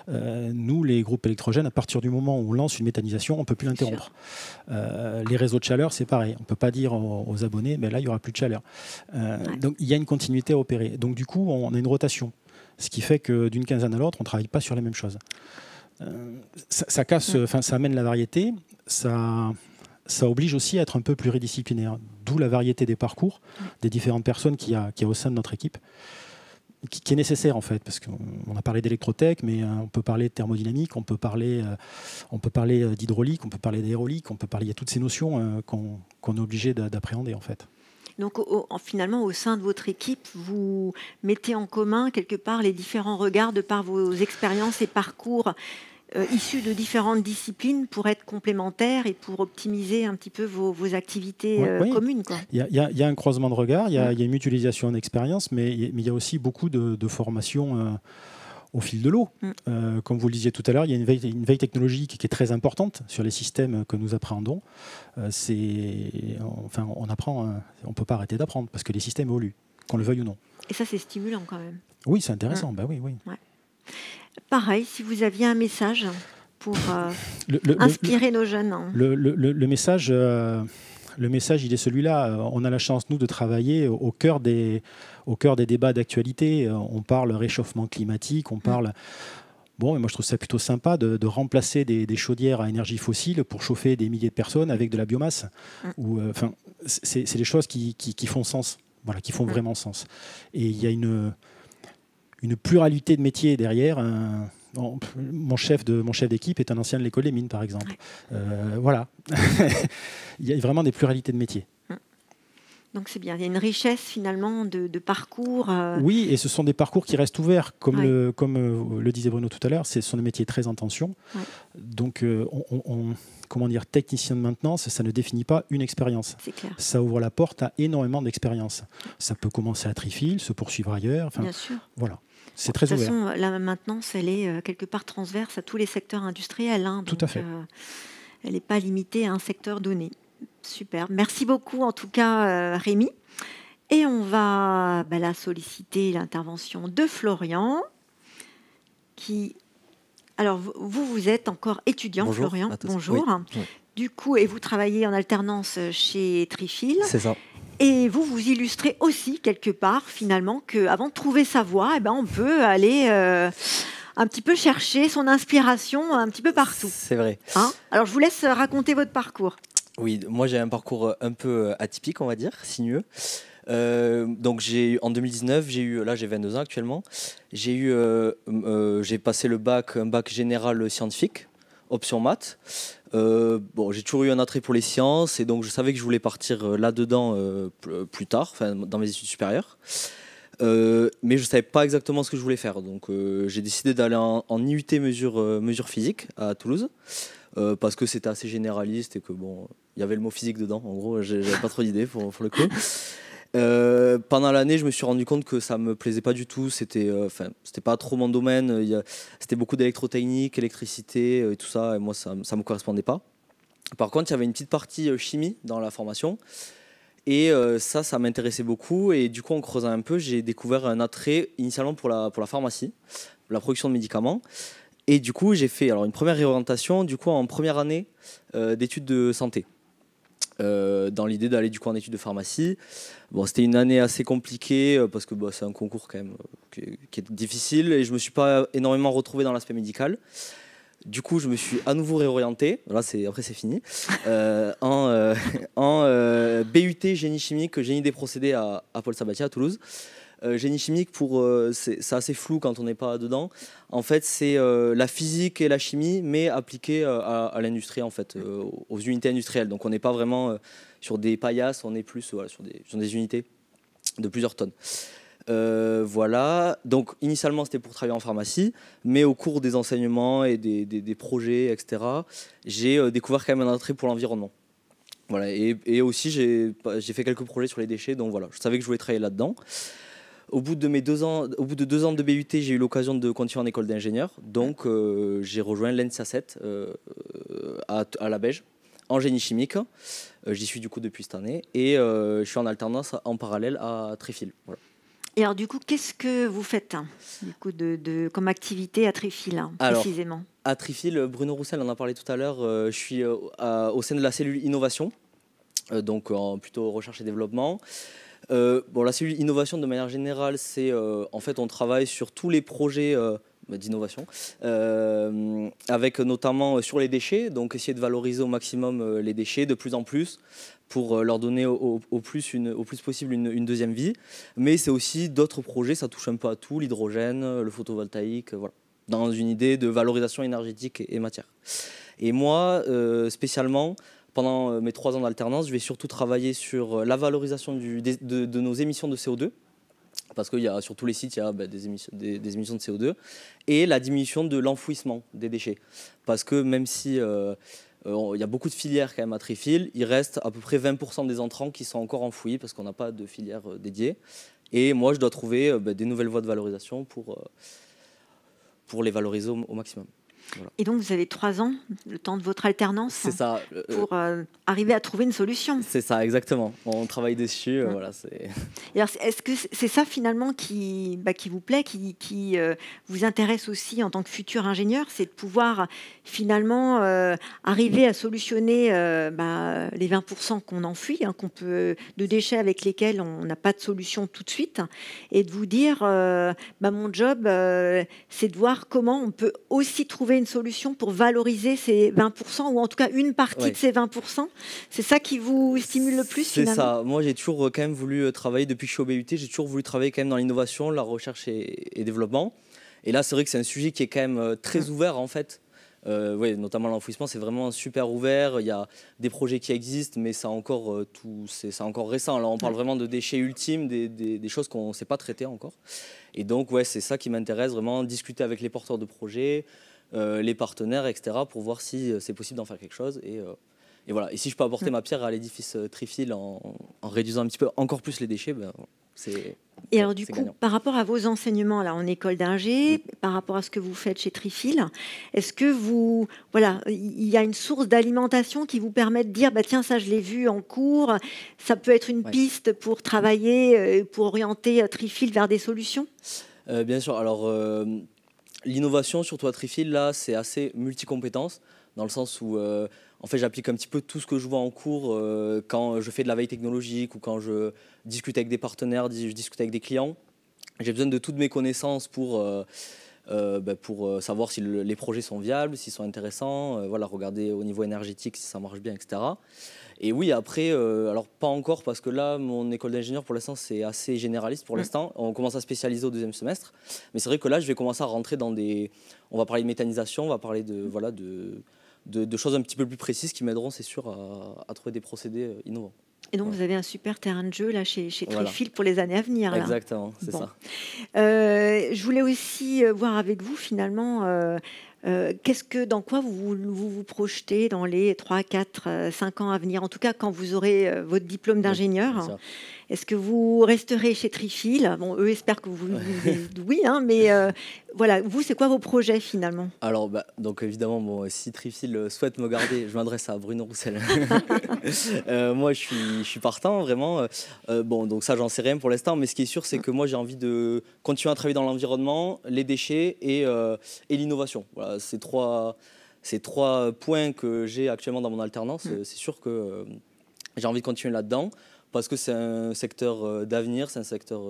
nous, les groupes électrogènes, à partir du moment où on lance une méthanisation, on ne peut plus l'interrompre. Les réseaux de chaleur, c'est pareil. On ne peut pas dire aux abonnés, mais là, il n'y aura plus de chaleur. Donc, il y a une continuité à opérer. Donc, du coup, on a une rotation. Ce qui fait que d'une quinzaine à l'autre, on ne travaille pas sur les mêmes choses. Ça amène la variété, ça oblige aussi à être un peu pluridisciplinaire, d'où la variété des parcours des différentes personnes qu'il y a au sein de notre équipe, qui est nécessaire en fait, parce qu'on a parlé d'électrotech, mais on peut parler de thermodynamique, on peut parler d'hydraulique, on peut parler d'aérolique, il y a toutes ces notions qu'on est obligé d'appréhender en fait. Donc finalement, au sein de votre équipe, vous mettez en commun quelque part les différents regards de par vos expériences et parcours issus de différentes disciplines pour être complémentaires et pour optimiser un petit peu vos activités communes. Il y a un croisement de regards, il y a une mutualisation d'expérience, mais il y a aussi beaucoup de formation au fil de l'eau. Comme vous le disiez tout à l'heure, il y a une veille technologique qui est très importante sur les systèmes que nous appréhendons. On apprend, on ne peut pas arrêter d'apprendre parce que les systèmes évoluent, qu'on le veuille ou non. Et ça, c'est stimulant quand même. Oui, c'est intéressant. Oui. Ouais. Pareil, si vous aviez un message pour inspirer nos jeunes. Le message, il est celui-là. On a la chance, nous, de travailler au cœur des débats d'actualité. On parle réchauffement climatique, on parle... Bon, mais moi, je trouve ça plutôt sympa de remplacer des chaudières à énergie fossile pour chauffer des milliers de personnes avec de la biomasse. C'est des choses qui font sens, qui font vraiment sens. Et il y a une pluralité de métiers derrière. Mon chef d'équipe est un ancien de l'école des mines, par exemple. Voilà. Il y a vraiment des pluralités de métiers. Donc c'est bien, il y a une richesse finalement de parcours. Oui, et ce sont des parcours qui restent ouverts, comme le disait Bruno tout à l'heure, ce sont des métiers très en tension. Donc technicien de maintenance, ça ne définit pas une expérience. C'est clair. Ça ouvre la porte à énormément d'expériences. Ça peut commencer à Trifil, se poursuivre ailleurs. Bien sûr. Voilà. C'est très ouvert. De toute façon, la maintenance, elle est quelque part transverse à tous les secteurs industriels. Tout à fait. Elle n'est pas limitée à un secteur donné. Super. Merci beaucoup, en tout cas, Rémi. Et on va là, solliciter l'intervention de Florian, qui... Alors, vous êtes encore étudiant, Bonjour, Florian. à tous. Bonjour. Oui. Du coup, et vous travaillez en alternance chez Trifil. C'est ça. Et vous illustrez aussi quelque part, finalement, qu'avant de trouver sa voie, on peut aller un petit peu chercher son inspiration un petit peu partout. C'est vrai. Hein? Alors, je vous laisse raconter votre parcours. Oui, moi j'ai un parcours un peu atypique, on va dire, sinueux. Donc en 2019, là j'ai 22 ans actuellement, j'ai passé un bac général scientifique, option maths. J'ai toujours eu un attrait pour les sciences et donc je savais que je voulais partir là-dedans plus tard, dans mes études supérieures. Mais je ne savais pas exactement ce que je voulais faire. Donc j'ai décidé d'aller en IUT mesure physique à Toulouse. Parce que c'était assez généraliste et que il y avait le mot physique dedans. En gros, j'avais pas trop d'idées pour le coup. Pendant l'année, je me suis rendu compte que ça me plaisait pas du tout. C'était pas trop mon domaine. C'était beaucoup d'électrotechnique, électricité et tout ça. Et moi, ça me correspondait pas. Par contre, il y avait une petite partie chimie dans la formation. Et ça m'intéressait beaucoup. Et du coup, en creusant un peu, j'ai découvert un attrait initialement pour la pharmacie, la production de médicaments. Et du coup, j'ai fait une première réorientation en première année d'études de santé, dans l'idée d'aller en études de pharmacie. C'était une année assez compliquée parce que c'est un concours quand même qui est difficile et je me suis pas énormément retrouvé dans l'aspect médical. Du coup, je me suis à nouveau réorienté. Là, après c'est fini. En BUT génie chimique, génie des procédés à Paul Sabatier à Toulouse. Génie chimique, c'est assez flou quand on n'est pas dedans. En fait, c'est la physique et la chimie, mais appliquée à l'industrie, en fait, aux unités industrielles. Donc, on n'est pas vraiment sur des paillasses, on est plus sur des unités de plusieurs tonnes. Voilà. Donc, initialement, c'était pour travailler en pharmacie, mais au cours des enseignements et des projets, etc., j'ai découvert quand même un attrait pour l'environnement. Voilà. Et aussi, j'ai fait quelques projets sur les déchets, donc voilà, je savais que je voulais travailler là-dedans. Au bout de 2 ans de BUT, j'ai eu l'occasion de continuer en école d'ingénieur. Donc, j'ai rejoint l'ENSA 7 à la Beige, en génie chimique. J'y suis du coup depuis cette année. Et je suis en alternance en parallèle à Tréfil. Voilà. Et alors, du coup, qu'est-ce que vous faites du coup, comme activité à Tréfil, précisément? À Tréfil, Bruno Roussel en a parlé tout à l'heure. Je suis au sein de la cellule innovation, donc plutôt recherche et développement. La cellule innovation, de manière générale, c'est en fait on travaille sur tous les projets d'innovation, avec notamment sur les déchets, donc essayer de valoriser au maximum les déchets de plus en plus pour leur donner au plus possible une deuxième vie. Mais c'est aussi d'autres projets, ça touche un peu à tout, l'hydrogène, le photovoltaïque, voilà, dans une idée de valorisation énergétique et matière. Et moi, spécialement, pendant mes 3 ans d'alternance, je vais surtout travailler sur la valorisation de nos émissions de CO2, parce qu'il y a sur tous les sites, il y a des émissions de CO2, et la diminution de l'enfouissement des déchets. Parce que même si il y a beaucoup de filières quand même à Tréfil, il reste à peu près 20% des entrants qui sont encore enfouis, parce qu'on n'a pas de filière dédiée. Et moi, je dois trouver des nouvelles voies de valorisation pour les valoriser au maximum. Voilà. Et donc, vous avez 3 ans, le temps de votre alternance, c'est ça, pour arriver à trouver une solution. C'est ça, exactement. On travaille dessus. Voilà, et alors, est-ce que c'est ça, finalement, qui vous plaît, qui vous intéresse aussi en tant que futur ingénieur? C'est de pouvoir, finalement, arriver à solutionner les 20% qu'on enfouit, de déchets avec lesquels on n'a pas de solution tout de suite, et de vous dire, mon job, c'est de voir comment on peut aussi trouver une solution pour valoriser ces 20%, ou en tout cas une partie de ces 20%. C'est ça qui vous stimule le plus, finalement? C'est ça. Moi, j'ai toujours quand même voulu travailler, depuis que je suis au BUT, j'ai toujours voulu travailler quand même dans l'innovation, la recherche et développement. Et là, c'est vrai que c'est un sujet qui est quand même très ouvert, en fait. Notamment l'enfouissement, c'est vraiment super ouvert. Il y a des projets qui existent, mais c'est encore récent. Là, on parle vraiment de déchets ultimes, des choses qu'on ne sait pas traiter encore. Et donc, c'est ça qui m'intéresse, vraiment discuter avec les porteurs de projets, les partenaires, etc., pour voir si c'est possible d'en faire quelque chose. Et voilà. Et si je peux apporter ma pierre à l'édifice Tréfil en réduisant un petit peu encore plus les déchets, c'est... Et alors du coup, gagnant. Par rapport à vos enseignements là en école d'ingé, par rapport à ce que vous faites chez Tréfil, est-ce que il y a une source d'alimentation qui vous permet de dire tiens, ça je l'ai vu en cours, ça peut être une piste pour travailler, pour orienter Tréfil vers des solutions? Bien sûr. Alors l'innovation, surtout à Tréfil, là, c'est assez multicompétences, dans le sens où en fait, j'applique un petit peu tout ce que je vois en cours quand je fais de la veille technologique ou quand je discute avec des partenaires, je discute avec des clients. J'ai besoin de toutes mes connaissances pour pour savoir si les projets sont viables, s'ils sont intéressants, voilà, regarder au niveau énergétique si ça marche bien, etc. Et oui, après, alors pas encore, parce que là, mon école d'ingénieur, pour l'instant, c'est assez généraliste pour l'instant. On commence à spécialiser au deuxième semestre. Mais c'est vrai que là, je vais commencer à rentrer dans des... On va parler de méthanisation, on va parler de choses un petit peu plus précises qui m'aideront, c'est sûr, à trouver des procédés innovants. Et donc, vous avez un super terrain de jeu là, chez Trifil pour les années à venir. Là. Exactement, c'est ça. Je voulais aussi voir avec vous, finalement... dans quoi vous projetez dans les 3, 4, 5 ans à venir? En tout cas, quand vous aurez votre diplôme d'ingénieur, est-ce que vous resterez chez Trifil? Bon, eux espèrent que vous oui, hein, mais voilà, vous, c'est quoi vos projets finalement? Alors, donc évidemment, si Trifil souhaite me garder, je m'adresse à Bruno Roussel. Moi, je suis partant, vraiment. Donc ça, j'en sais rien pour l'instant, mais ce qui est sûr, c'est que moi, j'ai envie de continuer à travailler dans l'environnement, les déchets et l'innovation. Voilà, ces trois points que j'ai actuellement dans mon alternance. C'est sûr que j'ai envie de continuer là-dedans, parce que c'est un secteur d'avenir, c'est un secteur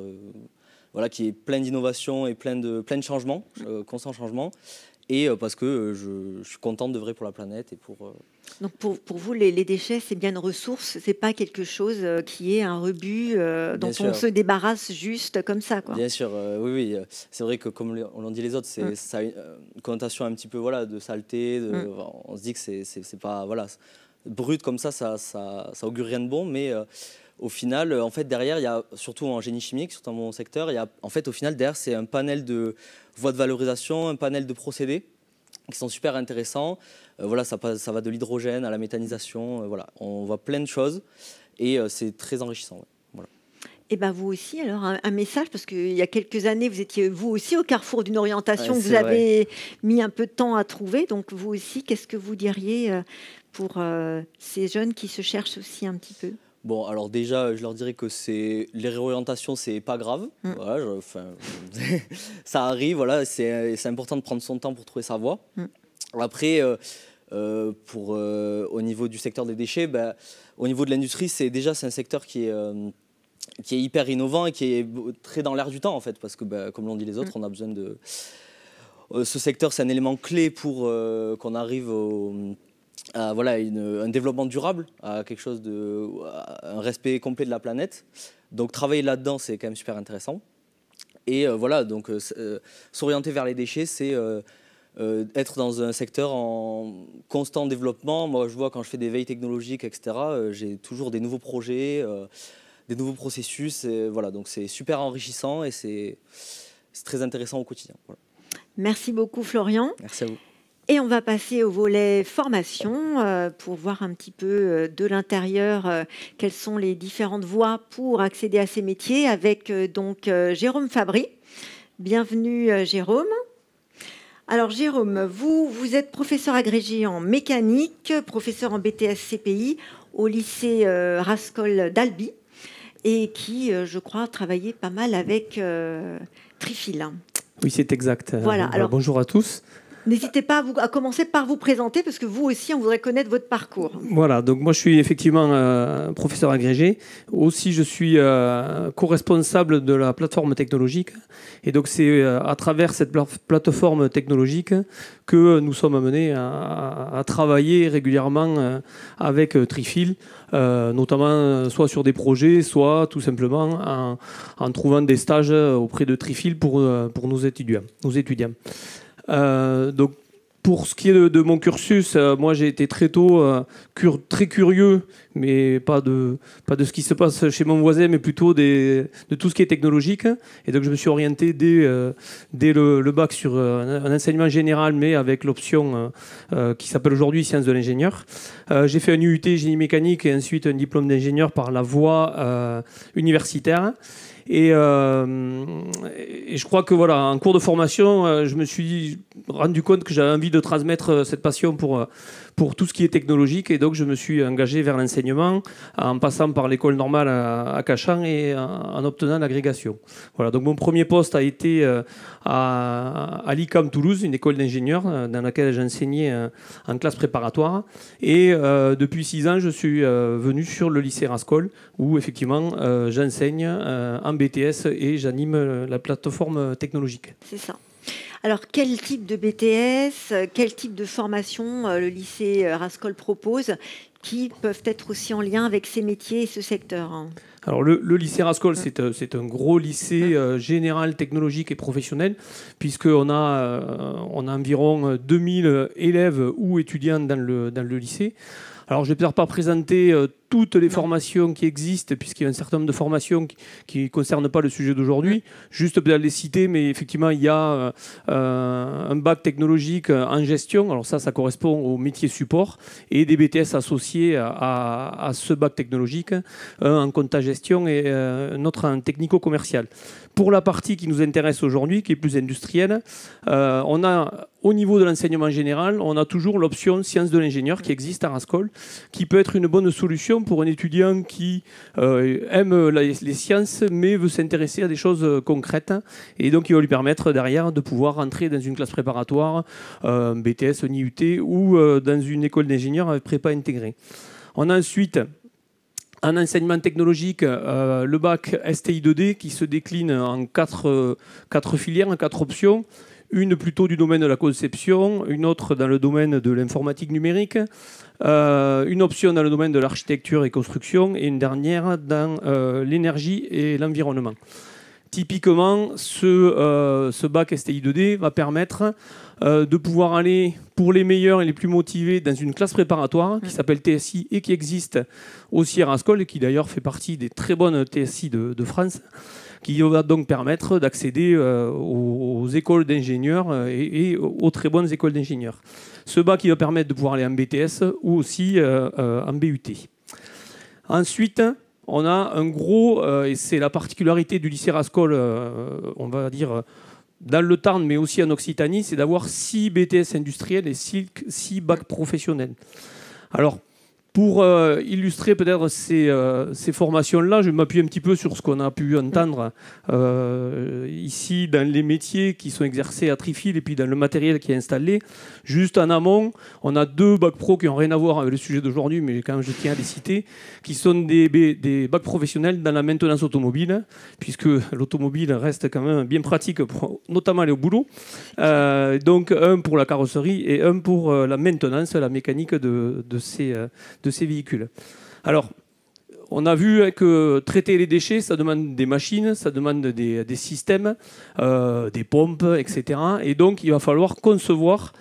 qui est plein d'innovation et plein de changements, constant changement, et parce que je suis content d'œuvrer pour la planète et pour... Donc pour vous, les déchets, c'est bien une ressource, c'est pas quelque chose qui est un rebut dont on se débarrasse juste comme ça, quoi. Bien sûr, oui. C'est vrai que comme l'ont dit les autres, ça a une connotation un petit peu de saleté. On se dit que c'est pas brut comme ça augure rien de bon, mais au final, en fait, derrière, il y a surtout en génie chimique, surtout dans mon secteur, il y a au final derrière, c'est un panel de voies de valorisation, un panel de procédés qui sont super intéressants. Ça va de l'hydrogène à la méthanisation. On voit plein de choses et c'est très enrichissant. Voilà. Et vous aussi, alors, un message, parce qu'il y a quelques années, vous étiez vous aussi au carrefour d'une orientation que vous avez mis un peu de temps à trouver. Donc vous aussi, qu'est-ce que vous diriez pour ces jeunes qui se cherchent aussi un petit peu? Bon, alors déjà, je leur dirais que les réorientations, c'est pas grave. Ça arrive, c'est important de prendre son temps pour trouver sa voie. Après, au niveau du secteur des déchets, au niveau de l'industrie, c'est un secteur qui est hyper innovant et qui est très dans l'air du temps, en fait, parce que, comme l'ont dit les autres, on a besoin de... ce secteur, c'est un élément clé pour qu'on arrive à un développement durable, à quelque chose un respect complet de la planète. Donc travailler là-dedans, c'est quand même super intéressant. Et donc s'orienter vers les déchets, c'est être dans un secteur en constant développement. Moi, je vois quand je fais des veilles technologiques, etc., j'ai toujours des nouveaux projets, des nouveaux processus. Donc c'est super enrichissant et c'est très intéressant au quotidien. Voilà. Merci beaucoup, Florian. Merci à vous. Et on va passer au volet formation pour voir un petit peu de l'intérieur quelles sont les différentes voies pour accéder à ces métiers avec Jérôme Fabry. Bienvenue Jérôme. Alors Jérôme, vous êtes professeur agrégé en mécanique, professeur en BTS CPI au lycée Rascol d'Albi et qui, je crois, travaillait pas mal avec Trifil. Oui, c'est exact. Voilà. Alors, bonjour à tous. N'hésitez pas à commencer par vous présenter parce que vous aussi, on voudrait connaître votre parcours. Voilà, donc moi je suis effectivement professeur agrégé. Aussi, je suis co-responsable de la plateforme technologique. Et donc c'est à travers cette plateforme technologique que nous sommes amenés à travailler régulièrement avec Trifil, notamment soit sur des projets, soit tout simplement en trouvant des stages auprès de Trifil pour nos étudiants. Donc, pour ce qui est de mon cursus, moi j'ai été très tôt très curieux, mais pas de ce qui se passe chez mon voisin, mais plutôt de tout ce qui est technologique. Et donc je me suis orienté dès le bac sur un enseignement général, mais avec l'option qui s'appelle aujourd'hui Sciences de l'ingénieur. J'ai fait un UUT génie mécanique et ensuite un diplôme d'ingénieur par la voie universitaire. Et je crois que en cours de formation, je me suis rendu compte que j'avais envie de transmettre cette passion pour tout ce qui est technologique. Et donc, je me suis engagé vers l'enseignement en passant par l'école normale à Cachan et en obtenant l'agrégation. Voilà, donc mon premier poste a été à l'ICAM Toulouse, une école d'ingénieurs dans laquelle j'enseignais en classe préparatoire. Et depuis 6 ans, je suis venu sur le lycée Rascol où effectivement j'enseigne en BTS et j'anime la plateforme technologique. C'est ça. Alors, quel type de BTS, quel type de formation le lycée Rascol propose, qui peuvent être aussi en lien avec ces métiers et ce secteur? Alors le lycée Rascol, c'est un gros lycée général, technologique et professionnel, puisqu'on a environ 2000 élèves ou étudiants dans le lycée. Alors je ne vais peut-être pas présenter toutes les formations qui existent, puisqu'il y a un certain nombre de formations qui ne concernent pas le sujet d'aujourd'hui. Juste peut-être les citer, mais effectivement, il y a un bac technologique en gestion. Alors ça correspond au métier support, et des BTS associés à ce bac technologique, un en compta-gestion et un autre en technico-commercial. Pour la partie qui nous intéresse aujourd'hui, qui est plus industrielle, on a, au niveau de l'enseignement général, on a toujours l'option sciences de l'ingénieur qui existe à Rascol, qui peut être une bonne solution pour un étudiant qui aime les sciences mais veut s'intéresser à des choses concrètes, et donc il va lui permettre derrière de pouvoir entrer dans une classe préparatoire, BTS, un IUT ou dans une école d'ingénieur avec prépa intégrée. On a ensuite en enseignement technologique le bac STI 2D qui se décline en quatre filières, en 4 options. Une plutôt du domaine de la conception, une autre dans le domaine de l'informatique numérique, une option dans le domaine de l'architecture et construction, et une dernière dans l'énergie et l'environnement. Typiquement, ce bac STI 2D va permettre de pouvoir aller, pour les meilleurs et les plus motivés, dans une classe préparatoire qui s'appelle TSI et qui existe aussi à Rascol, et qui d'ailleurs fait partie des très bonnes TSI de France, qui va donc permettre d'accéder aux écoles d'ingénieurs et aux très bonnes écoles d'ingénieurs. Ce bac qui va permettre de pouvoir aller en BTS ou aussi en BUT. Ensuite, on a un gros, et c'est la particularité du lycée Rascol, on va dire dans le Tarn, mais aussi en Occitanie, c'est d'avoir 6 BTS industriels et 6 bacs professionnels. Alors, pour illustrer peut-être ces formations-là, je vais m'appuyer un petit peu sur ce qu'on a pu entendre ici dans les métiers qui sont exercés à Trifil et puis dans le matériel qui est installé. Juste en amont, on a 2 bacs pro qui n'ont rien à voir avec le sujet d'aujourd'hui, mais quand même je tiens à les citer, qui sont des bacs professionnels dans la maintenance automobile, puisque l'automobile reste quand même bien pratique, pour notamment aller au boulot. Donc un pour la carrosserie et un pour la maintenance, la mécanique de ces véhicules. Alors, on a vu que traiter les déchets, ça demande des machines, ça demande des systèmes, des pompes, etc. Et donc, il va falloir concevoir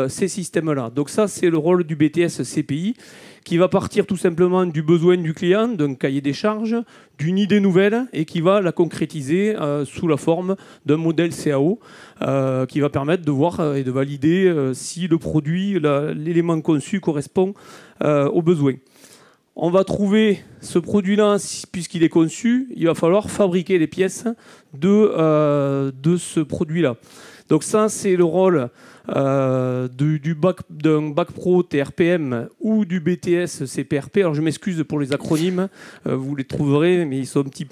ces systèmes-là. Donc ça, c'est le rôle du BTS CPI, qui va partir tout simplement du besoin du client, d'un cahier des charges, d'une idée nouvelle, et qui va la concrétiser sous la forme d'un modèle CAO, qui va permettre de voir et de valider si le produit, l'élément conçu correspond aux besoins. On va trouver ce produit-là, puisqu'il est conçu, il va falloir fabriquer les pièces de ce produit-là. Donc ça, c'est le rôle d'un bac pro TRPM ou du BTS CPRP. Alors je m'excuse pour les acronymes, vous les trouverez, mais ils sont un petit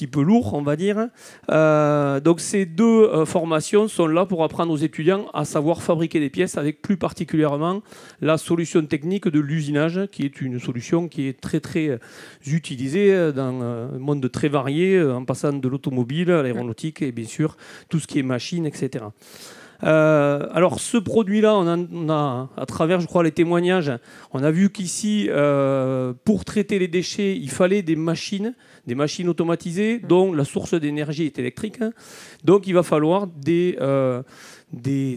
peu lourds, on va dire. Donc ces 2 formations sont là pour apprendre aux étudiants à savoir fabriquer des pièces, avec plus particulièrement la solution technique de l'usinage, qui est une solution qui est très très utilisée dans un monde très varié, en passant de l'automobile à l'aéronautique et bien sûr tout ce qui est machine, etc. Alors ce produit-là, on a, à travers, je crois, les témoignages, on a vu qu'ici, pour traiter les déchets, il fallait des machines automatisées, dont la source d'énergie est électrique. Donc il va falloir des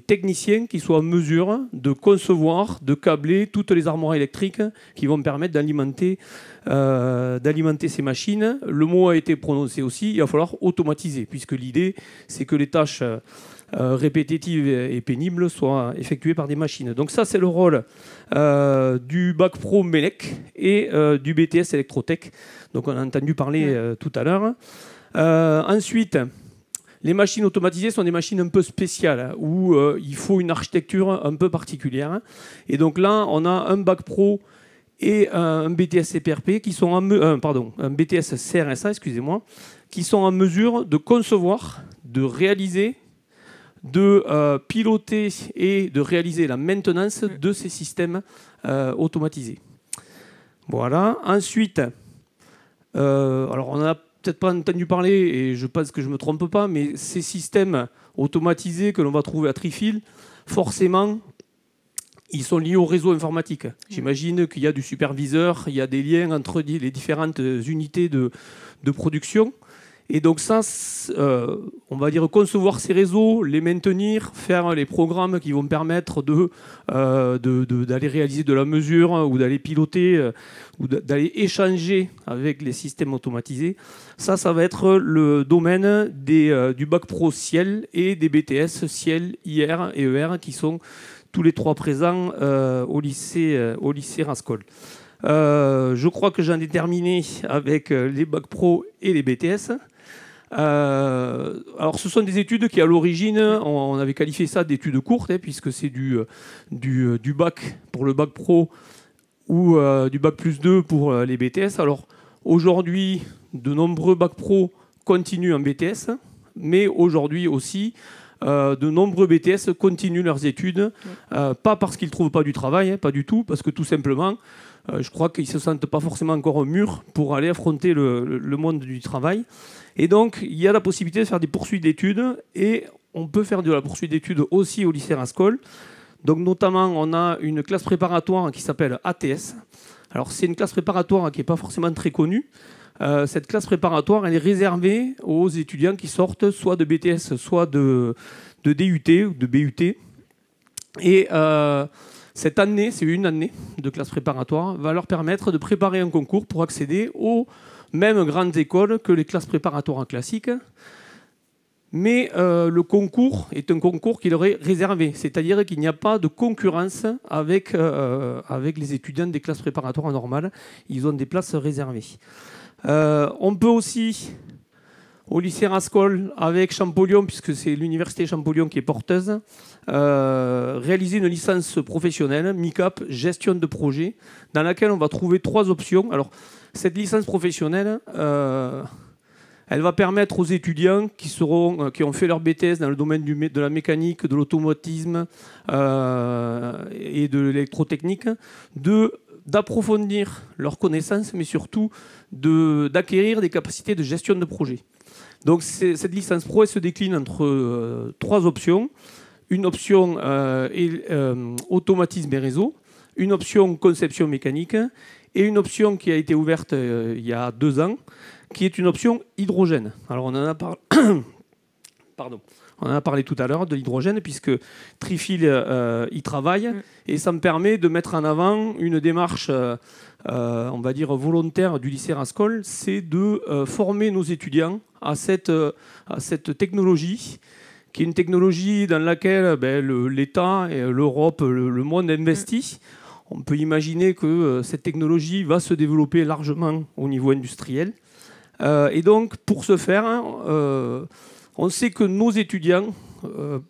techniciens qui soient en mesure de concevoir, de câbler toutes les armoires électriques qui vont permettre d'alimenter ces machines. Le mot a été prononcé aussi, il va falloir automatiser, puisque l'idée, c'est que les tâches répétitives et pénibles soient effectuées par des machines. Donc ça, c'est le rôle du bac pro MELEC et du BTS électrotech. Donc on a entendu parler tout à l'heure. Ensuite, les machines automatisées sont des machines un peu spéciales, où il faut une architecture un peu particulière. Et donc là, on a un bac pro et un BTS CPRP qui sont un BTS CRSA, excusez-moi, qui sont en mesure de concevoir, de réaliser, de piloter et de réaliser la maintenance de ces systèmes automatisés. Voilà. Ensuite, alors on a peut-être pas entendu parler, et je pense que je ne me trompe pas, mais ces systèmes automatisés que l'on va trouver à Trifil, forcément, ils sont liés au réseau informatique. J'imagine qu'il y a du superviseur, il y a des liens entre les différentes unités de production. Et donc ça, on va dire concevoir ces réseaux, les maintenir, faire les programmes qui vont permettre d'aller réaliser de la mesure ou d'aller piloter ou d'aller échanger avec les systèmes automatisés. Ça va être le domaine du bac pro Ciel et des BTS Ciel, IR et ER qui sont tous les 3 présents au lycée Rascol. Je crois que j'en ai terminé avec les bacs pro et les BTS. Alors ce sont des études qui à l'origine on avait qualifié ça d'études courtes puisque c'est du bac pour le bac pro ou du bac plus 2 pour les BTS. Alors aujourd'hui de nombreux bacs pro continuent en BTS, mais aujourd'hui aussi de nombreux BTS continuent leurs études, pas parce qu'ils ne trouvent pas du travail, pas du tout, parce que tout simplement je crois qu'ils ne se sentent pas forcément encore mûrs pour aller affronter le monde du travail. Et donc, il y a la possibilité de faire des poursuites d'études et on peut faire de la poursuite d'études aussi au lycée Rascol. Donc, notamment, on a une classe préparatoire qui s'appelle ATS. Alors, c'est une classe préparatoire qui n'est pas forcément très connue. Cette classe préparatoire, elle est réservée aux étudiants qui sortent soit de BTS, soit de DUT ou de BUT. Et cette année, c'est une année de classe préparatoire, va leur permettre de préparer un concours pour accéder aux mêmes grandes écoles que les classes préparatoires classiques. Mais le concours est un concours qui leur est réservé, c'est-à-dire qu'il n'y a pas de concurrence avec les étudiants des classes préparatoires normales. Ils ont des places réservées. On peut aussi, au lycée Rascol, avec Champollion, puisque c'est l'université Champollion qui est porteuse, réaliser une licence professionnelle, MICAP, gestion de projet, dans laquelle on va trouver 3 options. Alors, cette licence professionnelle, elle va permettre aux étudiants qui ont fait leur BTS dans le domaine de la mécanique, de l'automatisme et de l'électrotechnique, d'approfondir leurs connaissances, mais surtout d'acquérir des capacités de gestion de projet. Donc cette licence pro, elle se décline entre 3 options. Une option automatisme et réseau, une option conception mécanique et une option qui a été ouverte il y a 2 ans, qui est une option hydrogène. Alors on en a parlé... Pardon. On en a parlé tout à l'heure de l'hydrogène, puisque Trifil y travaille, et ça me permet de mettre en avant une démarche, on va dire, volontaire du lycée Rascol, c'est de former nos étudiants à cette technologie, qui est une technologie dans laquelle l'État, et l'Europe, le monde investit. On peut imaginer que cette technologie va se développer largement au niveau industriel. Et donc, pour ce faire, on sait que nos étudiants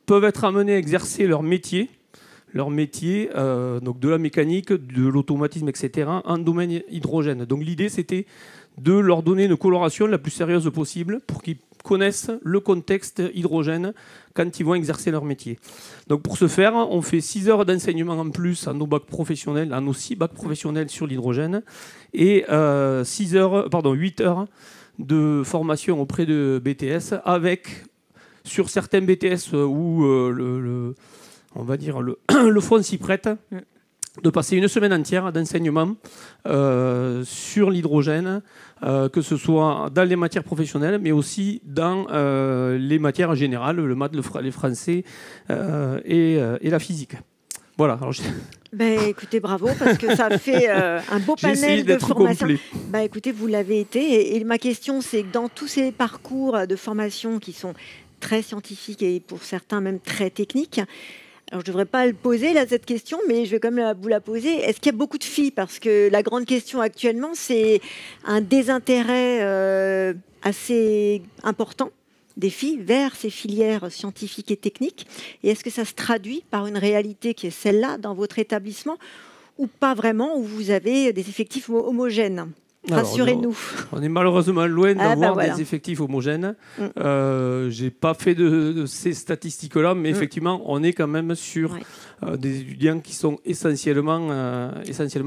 peuvent être amenés à exercer leur métier, donc de la mécanique, de l'automatisme, etc., en domaine hydrogène. Donc l'idée, c'était de leur donner une coloration la plus sérieuse possible pour qu'ils connaissent le contexte hydrogène quand ils vont exercer leur métier. Donc pour ce faire, on fait 6 heures d'enseignement en plus à nos bacs professionnels, à nos 6 bacs professionnels sur l'hydrogène, et 8 heures de formation auprès de BTS, avec, sur certains BTS où on va dire le fond s'y prête, de passer une semaine entière d'enseignement sur l'hydrogène, que ce soit dans les matières professionnelles, mais aussi dans les matières générales, le maths, les français et la physique. Voilà. Alors, écoutez, bravo, parce que ça fait un beau panel de formation. Écoutez, vous l'avez été. Et ma question, c'est que dans tous ces parcours de formation qui sont très scientifiques et pour certains même très techniques, alors je ne devrais pas le poser, là, cette question, mais je vais quand même vous la poser. Est-ce qu'il y a beaucoup de filles? Parce que la grande question actuellement, c'est un désintérêt assez important des filles vers ces filières scientifiques et techniques. Et est-ce que ça se traduit par une réalité qui est celle-là dans votre établissement ou pas vraiment, où vous avez des effectifs homogènes? Rassurez-nous. On est malheureusement loin d'avoir des effectifs homogènes. Je n'ai pas fait de ces statistiques-là, mais effectivement, on est quand même sur des étudiants qui sont essentiellement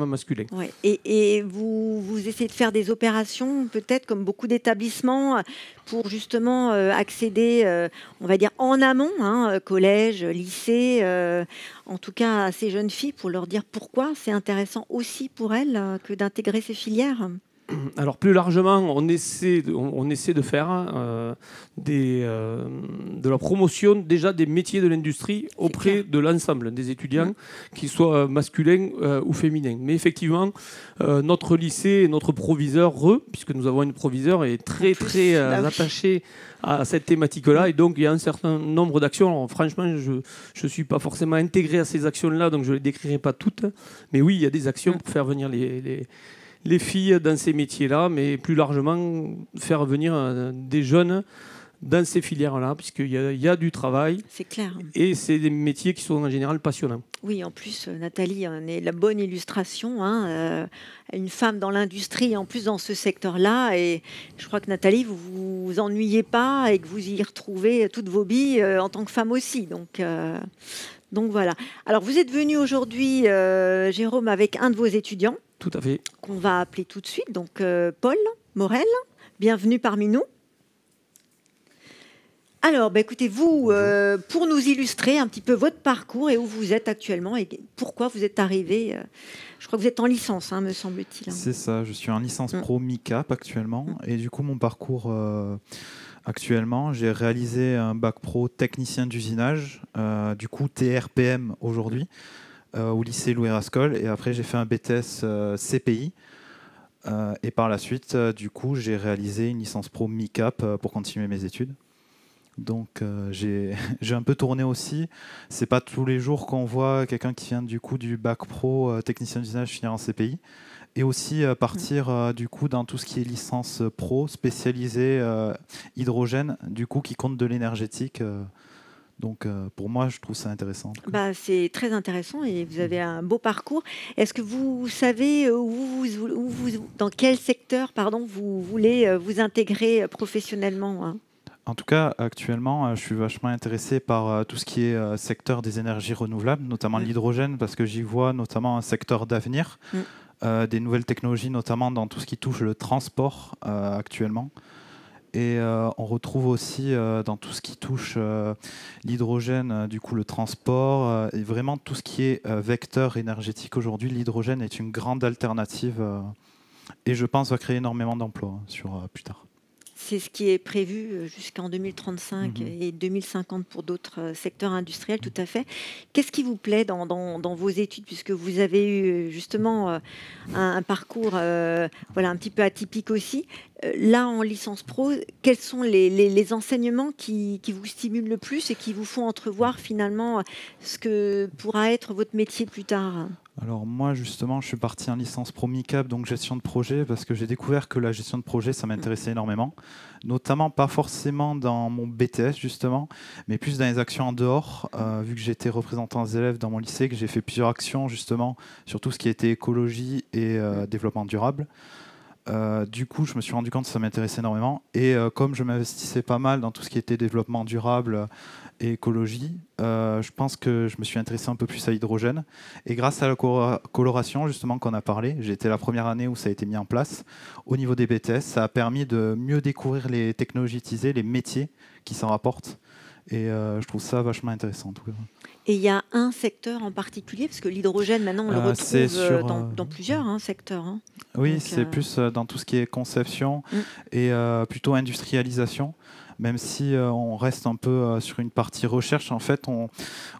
masculins. Ouais. Et vous essayez de faire des opérations, peut-être comme beaucoup d'établissements, pour justement accéder, on va dire, en amont, collège, lycée, en tout cas à ces jeunes filles, pour leur dire pourquoi c'est intéressant aussi pour elles que d'intégrer ces filières. Alors plus largement, on essaie de faire de la promotion déjà des métiers de l'industrie auprès de l'ensemble des étudiants, qu'ils soient masculins ou féminins. Mais effectivement, notre lycée et notre proviseur, puisque nous avons une proviseure, est très attaché à cette thématique-là. Et donc, il y a un certain nombre d'actions. Alors, franchement, je ne suis pas forcément intégré à ces actions-là, donc je ne les décrirai pas toutes. Mais oui, il y a des actions pour faire venir les filles dans ces métiers-là, mais plus largement faire venir des jeunes dans ces filières-là, puisqu'il y a du travail. C'est clair. Et c'est des métiers qui sont en général passionnants. Oui, en plus, Nathalie en est la bonne illustration. Une femme dans l'industrie, en plus dans ce secteur-là. Et je crois que Nathalie, vous vous ennuyez pas et que vous y retrouvez toutes vos billes en tant que femme aussi. Donc voilà. Alors, vous êtes venu aujourd'hui, Jérôme, avec un de vos étudiants. Tout à fait. Qu'on va appeler tout de suite. Donc, Paul Morel, bienvenue parmi nous. Alors, écoutez, vous, pour nous illustrer un petit peu votre parcours et où vous êtes actuellement et pourquoi vous êtes arrivé, je crois que vous êtes en licence, me semble-t-il. C'est ça, je suis en licence pro MICAP actuellement. Et du coup, mon parcours actuellement, j'ai réalisé un bac pro technicien d'usinage, du coup TRPM aujourd'hui, au lycée Louis Rascol. Et après, j'ai fait un BTS CPI. Et par la suite, du coup, j'ai réalisé une licence pro MICAP pour continuer mes études. Donc j'ai un peu tourné aussi. C'est pas tous les jours qu'on voit quelqu'un qui vient du coup du bac pro technicien d'usinage finir en CPI. Et aussi partir du coup dans tout ce qui est licence pro spécialisée hydrogène, du coup qui compte de l'énergétique. Donc pour moi, je trouve ça intéressant. C'est très intéressant et vous avez un beau parcours. Est-ce que vous savez dans quel secteur vous voulez vous intégrer professionnellement En tout cas, actuellement, je suis vachement intéressé par tout ce qui est secteur des énergies renouvelables, notamment l'hydrogène, parce que j'y vois notamment un secteur d'avenir, des nouvelles technologies, notamment dans tout ce qui touche le transport actuellement. Et on retrouve aussi dans tout ce qui touche l'hydrogène, du coup le transport, et vraiment tout ce qui est vecteur énergétique aujourd'hui. L'hydrogène est une grande alternative et je pense va créer énormément d'emplois sur plus tard. C'est ce qui est prévu jusqu'en 2035 et 2050 pour d'autres secteurs industriels, tout à fait. Qu'est-ce qui vous plaît dans vos études, puisque vous avez eu justement un parcours un petit peu atypique aussi. Là, en licence pro, quels sont les enseignements qui vous stimulent le plus et qui vous font entrevoir finalement ce que pourra être votre métier plus tard ? Alors moi justement je suis parti en licence pro MICAP, donc gestion de projet, parce que j'ai découvert que la gestion de projet ça m'intéressait énormément, notamment pas forcément dans mon BTS justement, mais plus dans les actions en dehors, vu que j'étais représentant des élèves dans mon lycée, que j'ai fait plusieurs actions justement sur tout ce qui était écologie et développement durable. Du coup, je me suis rendu compte que ça m'intéressait énormément. Et comme je m'investissais pas mal dans tout ce qui était développement durable et écologie, je pense que je me suis intéressé un peu plus à l'hydrogène. Et grâce à la coloration, justement, qu'on a parlé, j'ai été la première année où ça a été mis en place. Au niveau des BTS, ça a permis de mieux découvrir les technologies utilisées, les métiers qui s'en rapportent. Et je trouve ça vachement intéressant, en tout cas. Et il y a un secteur en particulier, parce que l'hydrogène, maintenant, on le retrouve dans plusieurs secteurs. Oui, donc, c'est plus dans tout ce qui est conception et plutôt industrialisation. Même si on reste un peu sur une partie recherche, en fait,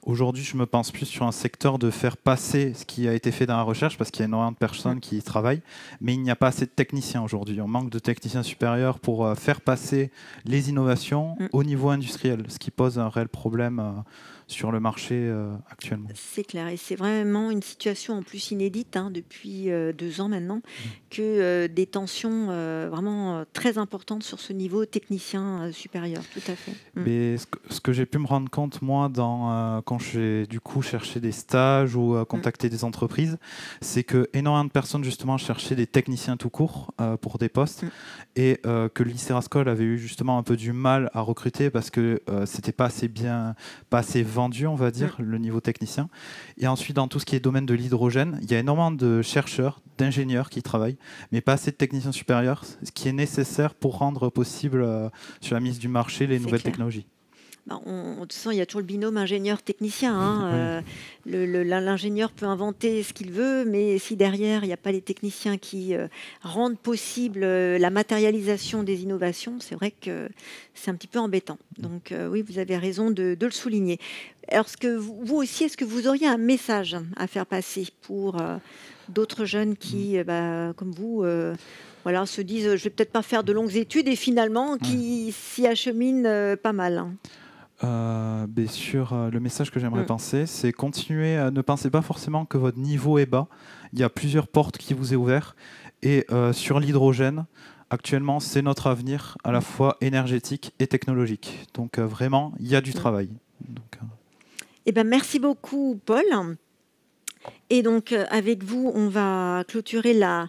aujourd'hui, je me pense plus sur un secteur de faire passer ce qui a été fait dans la recherche, parce qu'il y a énormément de personnes qui y travaillent, mais il n'y a pas assez de techniciens aujourd'hui. On manque de techniciens supérieurs pour faire passer les innovations au niveau industriel, ce qui pose un réel problème sur le marché actuellement. C'est clair, et c'est vraiment une situation en plus inédite depuis 2 ans maintenant, que des tensions vraiment très importantes sur ce niveau technicien supérieur, tout à fait. Mais ce que j'ai pu me rendre compte, moi, quand j'ai du coup cherché des stages ou contacté des entreprises, c'est que énormément de personnes justement cherchaient des techniciens tout court pour des postes, et que le lycée Rascol avait eu justement un peu du mal à recruter parce que c'était pas assez vendu, on va dire, le niveau technicien. Et ensuite, dans tout ce qui est domaine de l'hydrogène, il y a énormément de chercheurs, d'ingénieurs qui travaillent, mais pas assez de techniciens supérieurs, ce qui est nécessaire pour rendre possible sur la mise du marché les nouvelles technologies. De toute façon, il y a toujours le binôme ingénieur-technicien. L'ingénieur peut inventer ce qu'il veut, mais si derrière, il n'y a pas les techniciens qui rendent possible la matérialisation des innovations, c'est vrai que c'est un petit peu embêtant. Donc oui, vous avez raison de le souligner. Alors, vous aussi, est-ce que vous auriez un message à faire passer pour d'autres jeunes qui, comme vous, se disent « je ne vais peut-être pas faire de longues études » et finalement qui s'y acheminent pas mal le message que j'aimerais penser, c'est continuer, ne pensez pas forcément que votre niveau est bas. Il y a plusieurs portes qui vous est ouvertes. Et sur l'hydrogène, actuellement, c'est notre avenir, à la fois énergétique et technologique. Donc vraiment, il y a du travail. Donc, merci beaucoup, Paul. Et donc, avec vous, on va clôturer la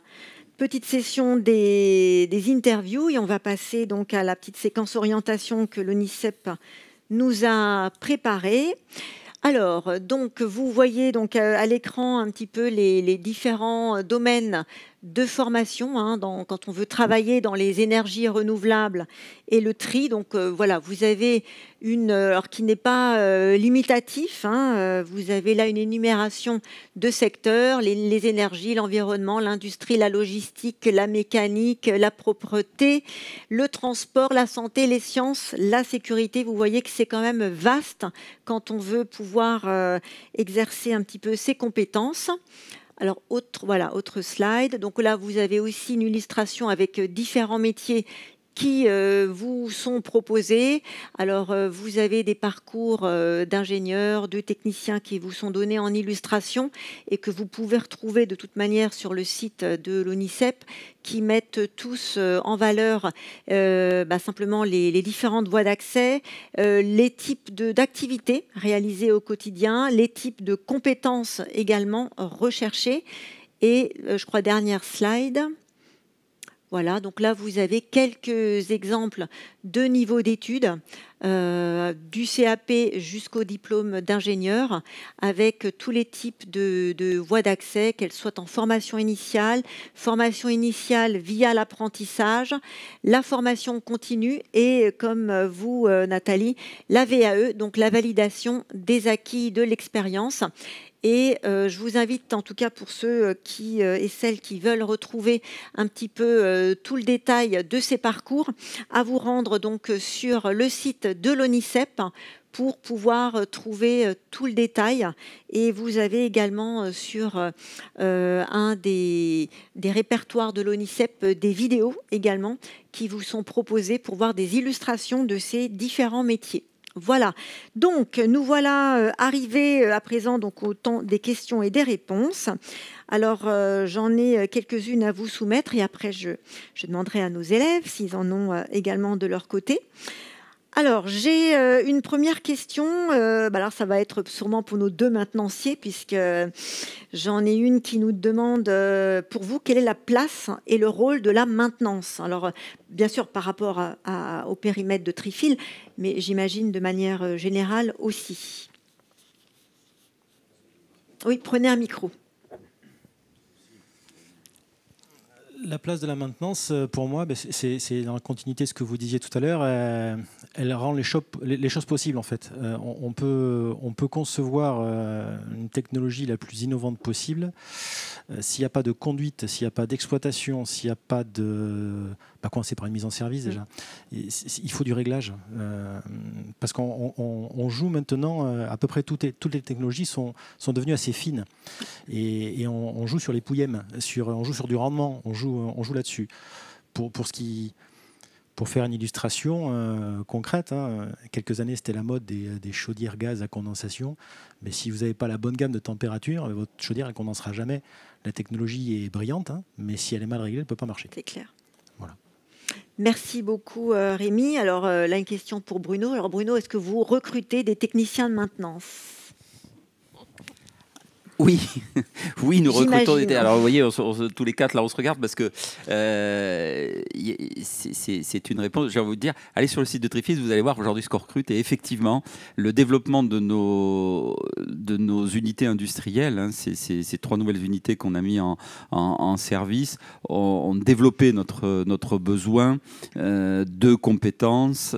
petite session des interviews et on va passer donc à la petite séquence orientation que l'ONICEP nous a préparé. Alors, donc, vous voyez donc à l'écran un petit peu les différents domaines de formation quand on veut travailler dans les énergies renouvelables et le tri. Donc, voilà, vous avez alors qui n'est pas limitatif. Vous avez là une énumération de secteurs, les énergies, l'environnement, l'industrie, la logistique, la mécanique, la propreté, le transport, la santé, les sciences, la sécurité. Vous voyez que c'est quand même vaste quand on veut pouvoir exercer un petit peu ses compétences. Alors, autre slide. Donc là, vous avez aussi une illustration avec différents métiers qui vous sont proposés. Alors, vous avez des parcours d'ingénieurs, de techniciens qui vous sont donnés en illustration et que vous pouvez retrouver de toute manière sur le site de l'ONICEP, qui mettent tous en valeur simplement les différentes voies d'accès, les types d'activités réalisées au quotidien, les types de compétences également recherchées. Et je crois, dernière slide. Voilà, donc là, vous avez quelques exemples de niveaux d'études, du CAP jusqu'au diplôme d'ingénieur, avec tous les types de voies d'accès, qu'elles soient en formation initiale via l'apprentissage, la formation continue et, comme vous, Nathalie, la VAE, donc la validation des acquis de l'expérience. Et je vous invite, en tout cas pour ceux qui et celles qui veulent retrouver un petit peu tout le détail de ces parcours, à vous rendre donc sur le site de l'ONICEP pour pouvoir trouver tout le détail. Et vous avez également sur un des répertoires de l'ONICEP des vidéos également qui vous sont proposées pour voir des illustrations de ces différents métiers. Voilà, donc nous voilà arrivés à présent donc, au temps des questions et des réponses. Alors j'en ai quelques-unes à vous soumettre et après je demanderai à nos élèves s'ils en ont également de leur côté. Alors j'ai une première question, alors ça va être sûrement pour nos deux maintenanciers puisque j'en ai une qui nous demande pour vous quelle est la place et le rôle de la maintenance. Alors bien sûr par rapport au périmètre de Trifil, mais j'imagine de manière générale aussi. Oui, prenez un micro. La place de la maintenance, pour moi, c'est dans la continuité de ce que vous disiez tout à l'heure. Elle rend les choses possibles, en fait. On peut concevoir une technologie la plus innovante possible. S'il n'y a pas de conduite, s'il n'y a pas d'exploitation, s'il n'y a pas de... commencer par une mise en service, déjà. Il faut du réglage. Parce qu'on joue maintenant, à peu près toutes les technologies sont devenues assez fines. Et on joue sur les pouillèmes, on joue sur du rendement, on joue là-dessus. Pour faire une illustration concrète, quelques années c'était la mode des chaudières gaz à condensation, mais si vous n'avez pas la bonne gamme de température, votre chaudière ne condensera jamais. La technologie est brillante, mais si elle est mal réglée, elle ne peut pas marcher. C'est clair. Voilà. Merci beaucoup Rémi. Alors là, une question pour Bruno. Alors Bruno, est-ce que vous recrutez des techniciens de maintenance ? Oui, oui, nous recrutons des... Alors, vous voyez, tous les quatre, là, on se regarde parce que c'est une réponse. J'ai envie de vous dire, allez sur le site de Trifil, vous allez voir aujourd'hui ce qu'on recrute. Et effectivement, le développement de nos unités industrielles, hein, ces 3 nouvelles unités qu'on a mis en service, ont développé notre besoin de compétences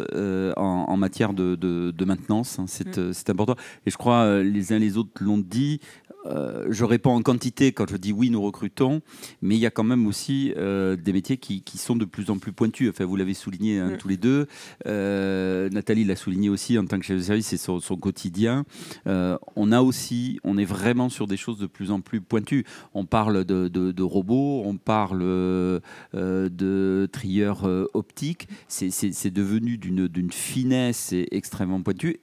en matière de maintenance. Hein, c'est important. Et je crois, les uns les autres l'ont dit, je réponds en quantité quand je dis oui, nous recrutons, mais il y a quand même aussi des métiers qui sont de plus en plus pointus. Enfin, vous l'avez souligné tous les deux. Nathalie l'a souligné aussi en tant que chef de service, c'est son quotidien. On est vraiment sur des choses de plus en plus pointues. On parle de robots, on parle de trieurs optiques. C'est devenu d'une finesse extrêmement pointue.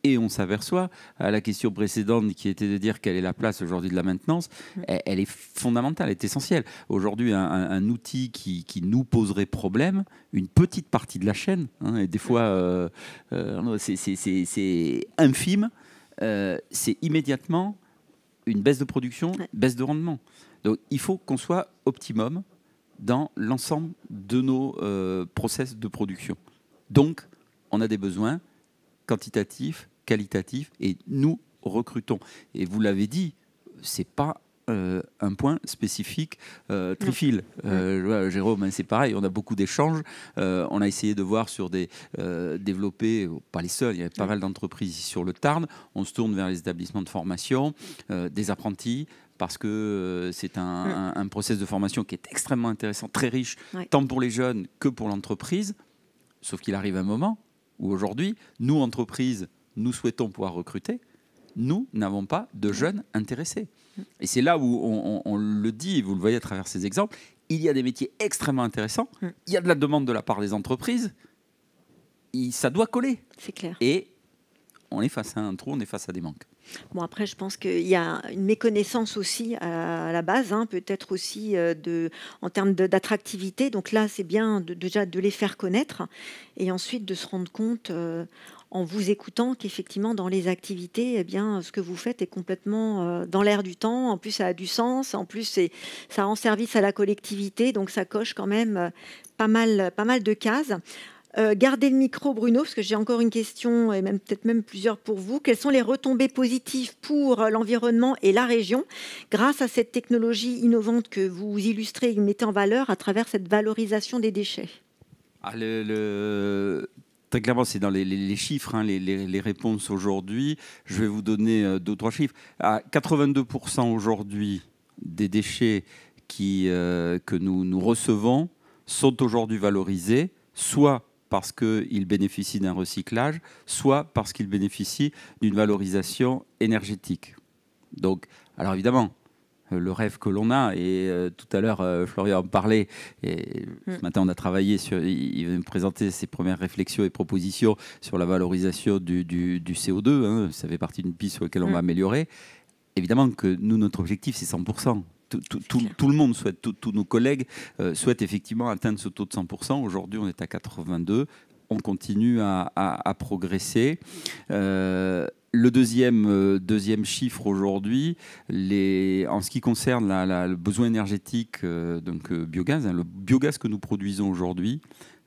Et on s'aperçoit, à la question précédente qui était de dire quelle est la place aujourd'hui de la maintenance, elle est fondamentale, elle est essentielle. Aujourd'hui, un outil qui nous poserait problème, une petite partie de la chaîne, hein, et des fois c'est infime, c'est immédiatement une baisse de production, baisse de rendement. Donc il faut qu'on soit optimum dans l'ensemble de nos process de production. Donc on a des besoins quantitatifs, qualitatif, et nous recrutons. Et vous l'avez dit, c'est pas un point spécifique Trifil. Jérôme, hein, c'est pareil, on a beaucoup d'échanges. On a essayé de voir sur développer, pas les seuls, il y a pas mal d'entreprises ici sur le Tarn. On se tourne vers les établissements de formation, des apprentis, parce que c'est un process de formation qui est extrêmement intéressant, très riche, tant pour les jeunes que pour l'entreprise. Sauf qu'il arrive un moment où aujourd'hui, nous, entreprises, nous souhaitons pouvoir recruter, nous n'avons pas de jeunes intéressés. Et c'est là où on le dit, et vous le voyez à travers ces exemples, il y a des métiers extrêmement intéressants, il y a de la demande de la part des entreprises, ça doit coller. C'est clair. Et on est face à un trou, on est face à des manques. Bon, après, je pense qu'il y a une méconnaissance aussi à la base, hein, peut-être aussi en termes d'attractivité. Donc là, c'est bien déjà de les faire connaître et ensuite de se rendre compte en vous écoutant qu'effectivement, dans les activités, eh bien, ce que vous faites est complètement dans l'air du temps. En plus, ça a du sens. En plus, ça rend service à la collectivité. Donc, ça coche quand même pas mal de cases. Gardez le micro, Bruno, parce que j'ai encore une question, et peut-être même plusieurs pour vous. Quelles sont les retombées positives pour l'environnement et la région grâce à cette technologie innovante que vous illustrez et mettez en valeur à travers cette valorisation des déchets? Très clairement, c'est dans les chiffres, hein, les réponses aujourd'hui. Je vais vous donner 2 ou 3 chiffres. À 82% aujourd'hui des déchets que nous recevons sont aujourd'hui valorisés, soit parce qu'ils bénéficient d'un recyclage, soit parce qu'ils bénéficient d'une valorisation énergétique. Donc, alors évidemment, le rêve que l'on a, et tout à l'heure, Florian en parlait, et ce matin on a travaillé il va me présenter ses premières réflexions et propositions sur la valorisation du CO2, hein, ça fait partie d'une piste sur laquelle on va améliorer. Évidemment que nous, notre objectif, c'est 100%. Tout le monde souhaite, tous nos collègues souhaitent effectivement atteindre ce taux de 100%. Aujourd'hui, on est à 82%. On continue à progresser. Le deuxième chiffre aujourd'hui, en ce qui concerne le besoin énergétique, biogaz, hein, le biogaz que nous produisons aujourd'hui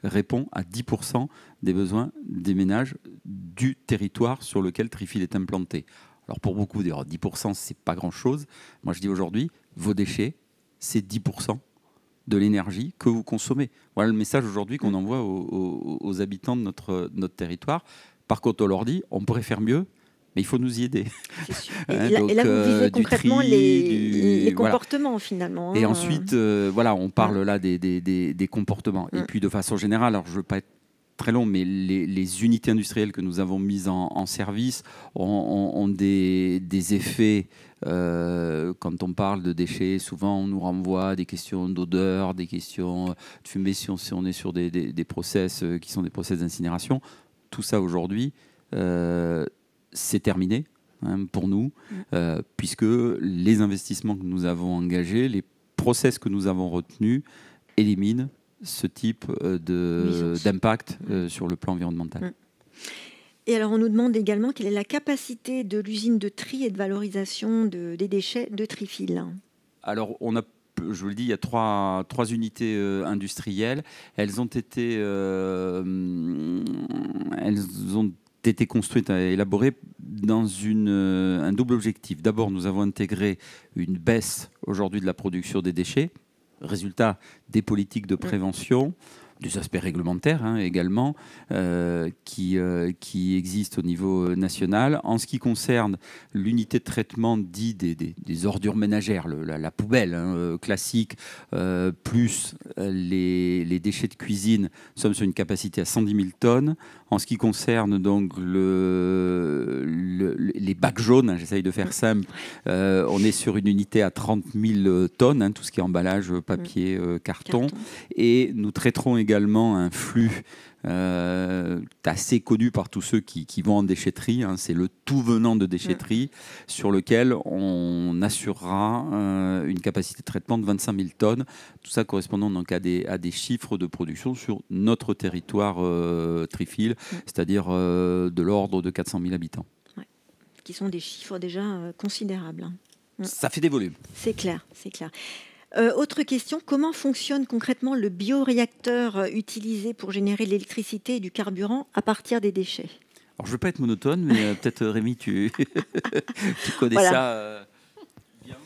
répond à 10% des besoins des ménages du territoire sur lequel Trifil est implanté. Alors pour beaucoup, 10%, c'est pas grand-chose. Moi, je dis aujourd'hui, vos déchets, c'est 10% de l'énergie que vous consommez. Voilà le message aujourd'hui qu'on envoie aux habitants de notre territoire. Par contre, on leur dit, on pourrait faire mieux, mais il faut nous y aider. Et là, vous visez concrètement les comportements, voilà. Finalement. Et ensuite, on parle là des comportements. Et puis, de façon générale, alors je ne veux pas être très long, mais les unités industrielles que nous avons mises en service ont des effets. Quand on parle de déchets, souvent on nous renvoie à des questions d'odeur, des questions de fumée si on est sur des process qui sont des process d'incinération. Tout ça aujourd'hui, c'est terminé pour nous, puisque les investissements que nous avons engagés, les process que nous avons retenus éliminent ce type d'impact sur le plan environnemental. Et alors, on nous demande également quelle est la capacité de l'usine de tri et de valorisation des déchets de Trifil. Alors, je vous le dis, il y a trois unités industrielles. Elles ont été construites et élaborées dans un double objectif. D'abord, nous avons intégré une baisse aujourd'hui de la production des déchets, résultat des politiques de prévention, des aspects réglementaires également, qui existent au niveau national. En ce qui concerne l'unité de traitement dit des ordures ménagères, la poubelle classique, plus les déchets de cuisine, nous sommes sur une capacité à 110 000 tonnes. En ce qui concerne donc les bacs jaunes, j'essaye de faire simple, on est sur une unité à 30 000 tonnes, tout ce qui est emballage, papier, carton. Et nous traiterons également un flux assez connu par tous ceux qui vont en déchetterie, c'est le tout venant de déchetterie, sur lequel on assurera une capacité de traitement de 25 000 tonnes. Tout ça correspondant donc à des chiffres de production sur notre territoire Trifil, c'est-à-dire de l'ordre de 400 000 habitants. Ouais. Qui sont des chiffres déjà considérables. Ça fait des volumes. C'est clair, c'est clair. Autre question, comment fonctionne concrètement le bioréacteur utilisé pour générer de l'électricité et du carburant à partir des déchets? Alors, je ne veux pas être monotone, mais peut-être Rémi, tu connais ça bien.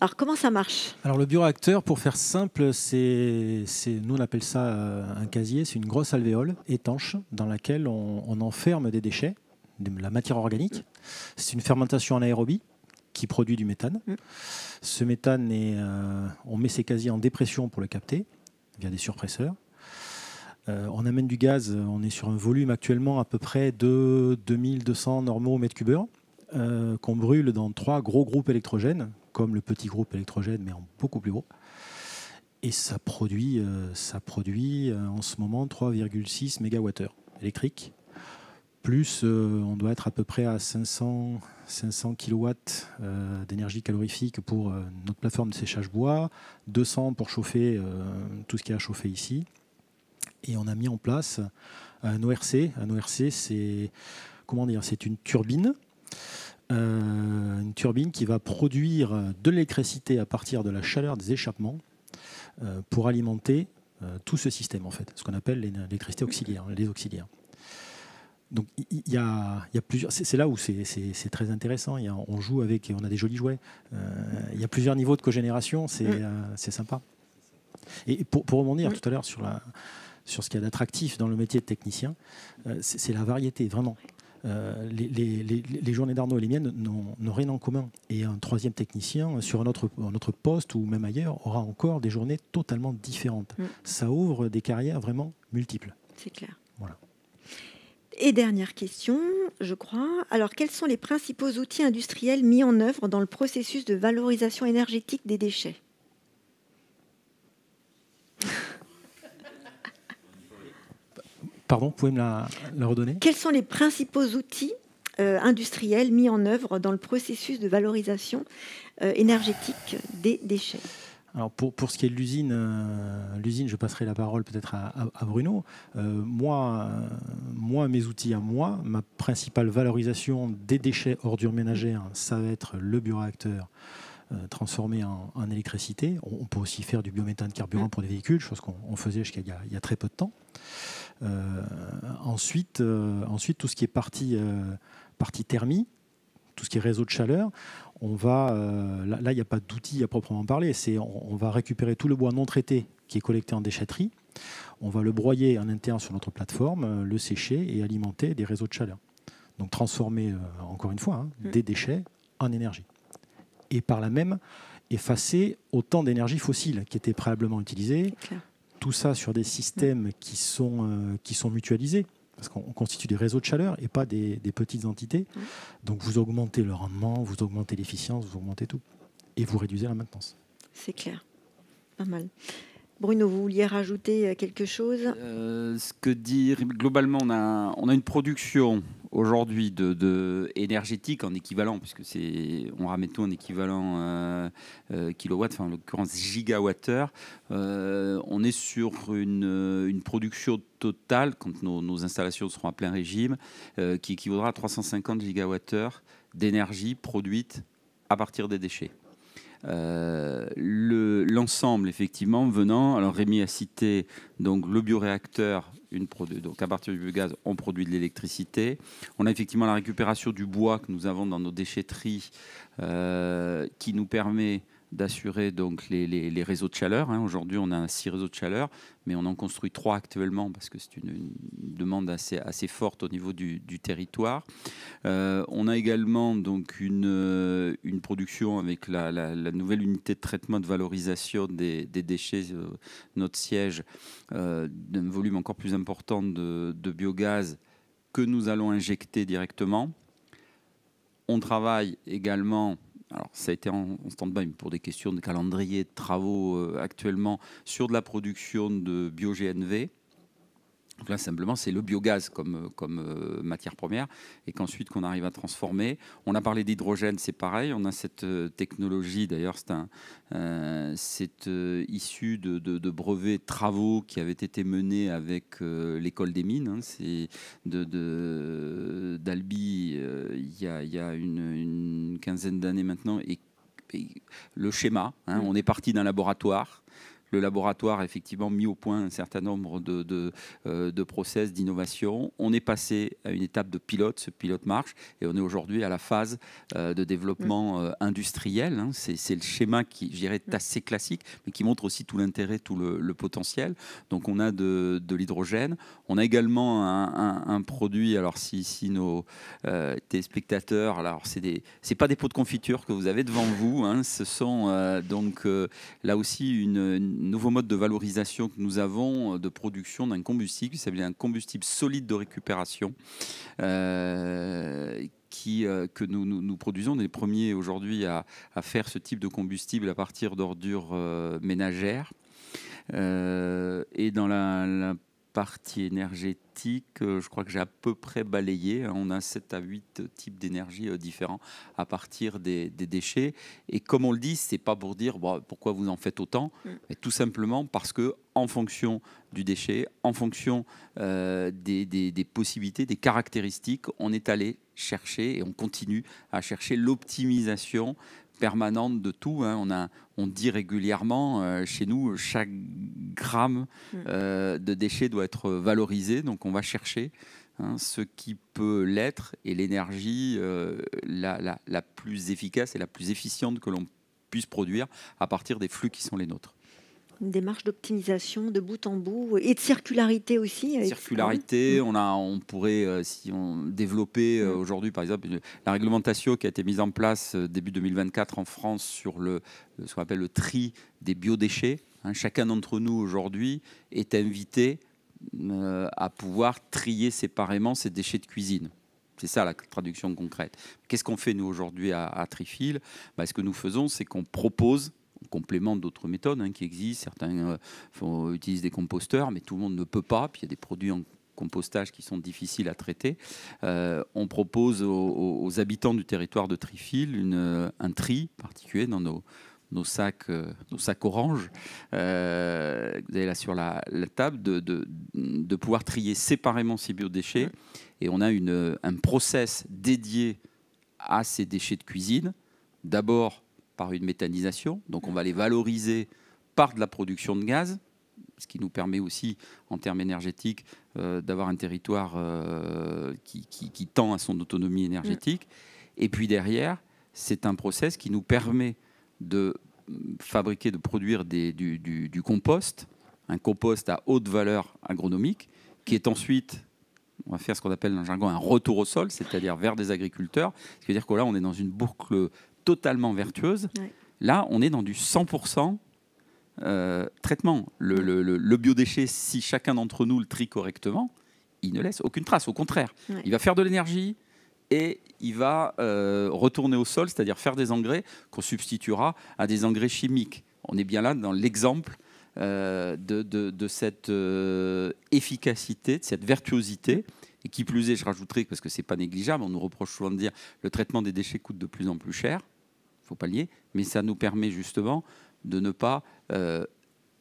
Alors, comment ça marche? Alors, le bioréacteur, pour faire simple, nous on appelle ça un casier, c'est une grosse alvéole étanche dans laquelle on enferme des déchets, de la matière organique. C'est une fermentation anaérobie qui produit du méthane. Ce méthane, on met ces casiers en dépression pour le capter via des surpresseurs. On amène du gaz, on est sur un volume actuellement à peu près de 2200 normaux mètres cubes qu'on brûle dans 3 gros groupes électrogènes, comme le petit groupe électrogène, mais en beaucoup plus gros. Et ça produit en ce moment 3,6 MWh électriques. Plus, on doit être à peu près à 500 kW d'énergie calorifique pour notre plateforme de séchage bois, 200 pour chauffer tout ce qui est à chauffer ici. Et on a mis en place un ORC. Un ORC, c'est une turbine. Une turbine qui va produire de l'électricité à partir de la chaleur des échappements pour alimenter tout ce système, en fait, ce qu'on appelle l'électricité auxiliaire, les auxiliaires. Donc il y a plusieurs. C'est là où c'est très intéressant. On joue avec, on a des jolis jouets. Il y a plusieurs niveaux de cogénération. C'est sympa. Et pour rebondir tout à l'heure sur ce qu'il y a d'attractif dans le métier de technicien, c'est la variété, vraiment. Les journées d'Arnaud et les miennes n'ont rien en commun. Et un troisième technicien, sur un autre poste ou même ailleurs, aura encore des journées totalement différentes. Ça ouvre des carrières vraiment multiples. C'est clair. Voilà. Et dernière question, je crois. Alors, quels sont les principaux outils industriels mis en œuvre dans le processus de valorisation énergétique des déchets? Pardon, vous pouvez me la redonner? Quels sont les principaux outils industriels mis en œuvre dans le processus de valorisation énergétique des déchets? Alors pour ce qui est de l'usine, je passerai la parole peut-être à Bruno. Moi, mes outils à moi, ma principale valorisation des déchets ordures ménagères, ça va être le bioréacteur transformé en électricité. On peut aussi faire du biométhane carburant pour des véhicules, chose qu'on faisait jusqu'à il y a très peu de temps. Ensuite, tout ce qui est partie thermie, tout ce qui est réseau de chaleur, là, il n'y a pas d'outils à proprement parler. On va récupérer tout le bois non traité qui est collecté en déchetterie. On va le broyer en interne sur notre plateforme, le sécher et alimenter des réseaux de chaleur. Donc transformer, encore une fois, des déchets en énergie. Et par là même, effacer autant d'énergie fossile qui était préalablement utilisée. Tout ça sur des systèmes qui sont mutualisés. Parce qu'on constitue des réseaux de chaleur et pas des petites entités. Donc vous augmentez le rendement, vous augmentez l'efficience, vous augmentez tout. Et vous réduisez la maintenance. C'est clair. Pas mal. Bruno, vous vouliez rajouter quelque chose? Ce que dire, globalement, on a une production aujourd'hui énergétique en équivalent, puisque on ramène tout en équivalent kilowatt, enfin en l'occurrence gigawattheure. On est sur une production totale, quand nos installations seront à plein régime, qui équivaudra à 350 gigawattheures d'énergie produite à partir des déchets. L'ensemble, effectivement, venant, alors Rémi a cité donc, le bioréacteur, donc à partir du biogaz, on produit de l'électricité. On a effectivement la récupération du bois que nous avons dans nos déchetteries qui nous permet d'assurer donc les réseaux de chaleur. Aujourd'hui, on a 6 réseaux de chaleur, mais on en construit 3 actuellement parce que c'est une demande assez forte au niveau du territoire. On a également donc une production avec la nouvelle unité de traitement de valorisation des déchets, notre siège, d'un volume encore plus important de biogaz que nous allons injecter directement. On travaille également. Alors, ça a été en stand-by pour des questions de calendrier, de travaux actuellement sur de la production de bio-GNV. Donc là, simplement, c'est le biogaz comme matière première et qu'ensuite qu'on arrive à transformer. On a parlé d'hydrogène, c'est pareil. On a cette technologie, d'ailleurs, c'est issu de brevets travaux qui avaient été menés avec l'école des mines. C'est d'Albi il y a une quinzaine d'années maintenant. Et le schéma, on est parti d'un laboratoire. Le laboratoire a effectivement mis au point un certain nombre de process d'innovation. On est passé à une étape de pilote, ce pilote marche, et on est aujourd'hui à la phase de développement industriel. C'est le schéma qui, je dirais, est assez classique, mais qui montre aussi tout l'intérêt, tout le potentiel. Donc on a de l'hydrogène. On a également un produit, alors si nos téléspectateurs, alors c'est pas des pots de confiture que vous avez devant vous, ce sont donc là aussi une nouveau mode de valorisation que nous avons de production d'un combustible qui s'appelle un combustible solide de récupération que nous produisons. On est les premiers aujourd'hui à faire ce type de combustible à partir d'ordures ménagères. Et dans la partie énergétique, je crois que j'ai à peu près balayé. On a 7 à 8 types d'énergie différents à partir des déchets. Et comme on le dit, c'est pas pour dire pourquoi vous en faites autant, mais tout simplement parce que en fonction du déchet, en fonction des possibilités, des caractéristiques, on est allé chercher et on continue à chercher l'optimisation permanente de tout. On dit régulièrement chez nous, chaque gramme de déchets doit être valorisé. Donc on va chercher ce qui peut l'être et l'énergie la plus efficace et la plus efficiente que l'on puisse produire à partir des flux qui sont les nôtres. Une démarche d'optimisation de bout en bout et de circularité aussi. Circularité, on pourrait développer aujourd'hui, par exemple, la réglementation qui a été mise en place début 2024 en France sur ce qu'on appelle le tri des biodéchets. Chacun d'entre nous aujourd'hui est invité à pouvoir trier séparément ses déchets de cuisine. C'est ça la traduction concrète. Qu'est-ce qu'on fait nous aujourd'hui à Trifil ? Ce que nous faisons, c'est qu'on propose, en complément d'autres méthodes qui existent. Certains utilisent des composteurs, mais tout le monde ne peut pas. Puis il y a des produits en compostage qui sont difficiles à traiter. On propose aux habitants du territoire de Trifil un tri particulier dans nos sacs orange. Vous avez là sur la table de pouvoir trier séparément ces biodéchets. Et on a un process dédié à ces déchets de cuisine. D'abord par une méthanisation, donc on va les valoriser par de la production de gaz, ce qui nous permet aussi, en termes énergétiques, d'avoir un territoire qui tend à son autonomie énergétique. Et puis derrière, c'est un process qui nous permet de fabriquer, de produire du compost, un compost à haute valeur agronomique, qui est ensuite, on va faire ce qu'on appelle dans le jargon un retour au sol, c'est-à-dire vers des agriculteurs. Ce qui veut dire que là, on est dans une boucle totalement vertueuse. Là, on est dans du 100% traitement. Le biodéchet, si chacun d'entre nous le trie correctement, il ne laisse aucune trace. Au contraire, il va faire de l'énergie et il va retourner au sol, c'est-à-dire faire des engrais qu'on substituera à des engrais chimiques. On est bien là dans l'exemple de cette efficacité, de cette virtuosité. Et qui plus est, je rajouterai, parce que ce n'est pas négligeable, on nous reproche souvent de dire le traitement des déchets coûte de plus en plus cher, il ne faut pas le nier, mais ça nous permet justement de ne pas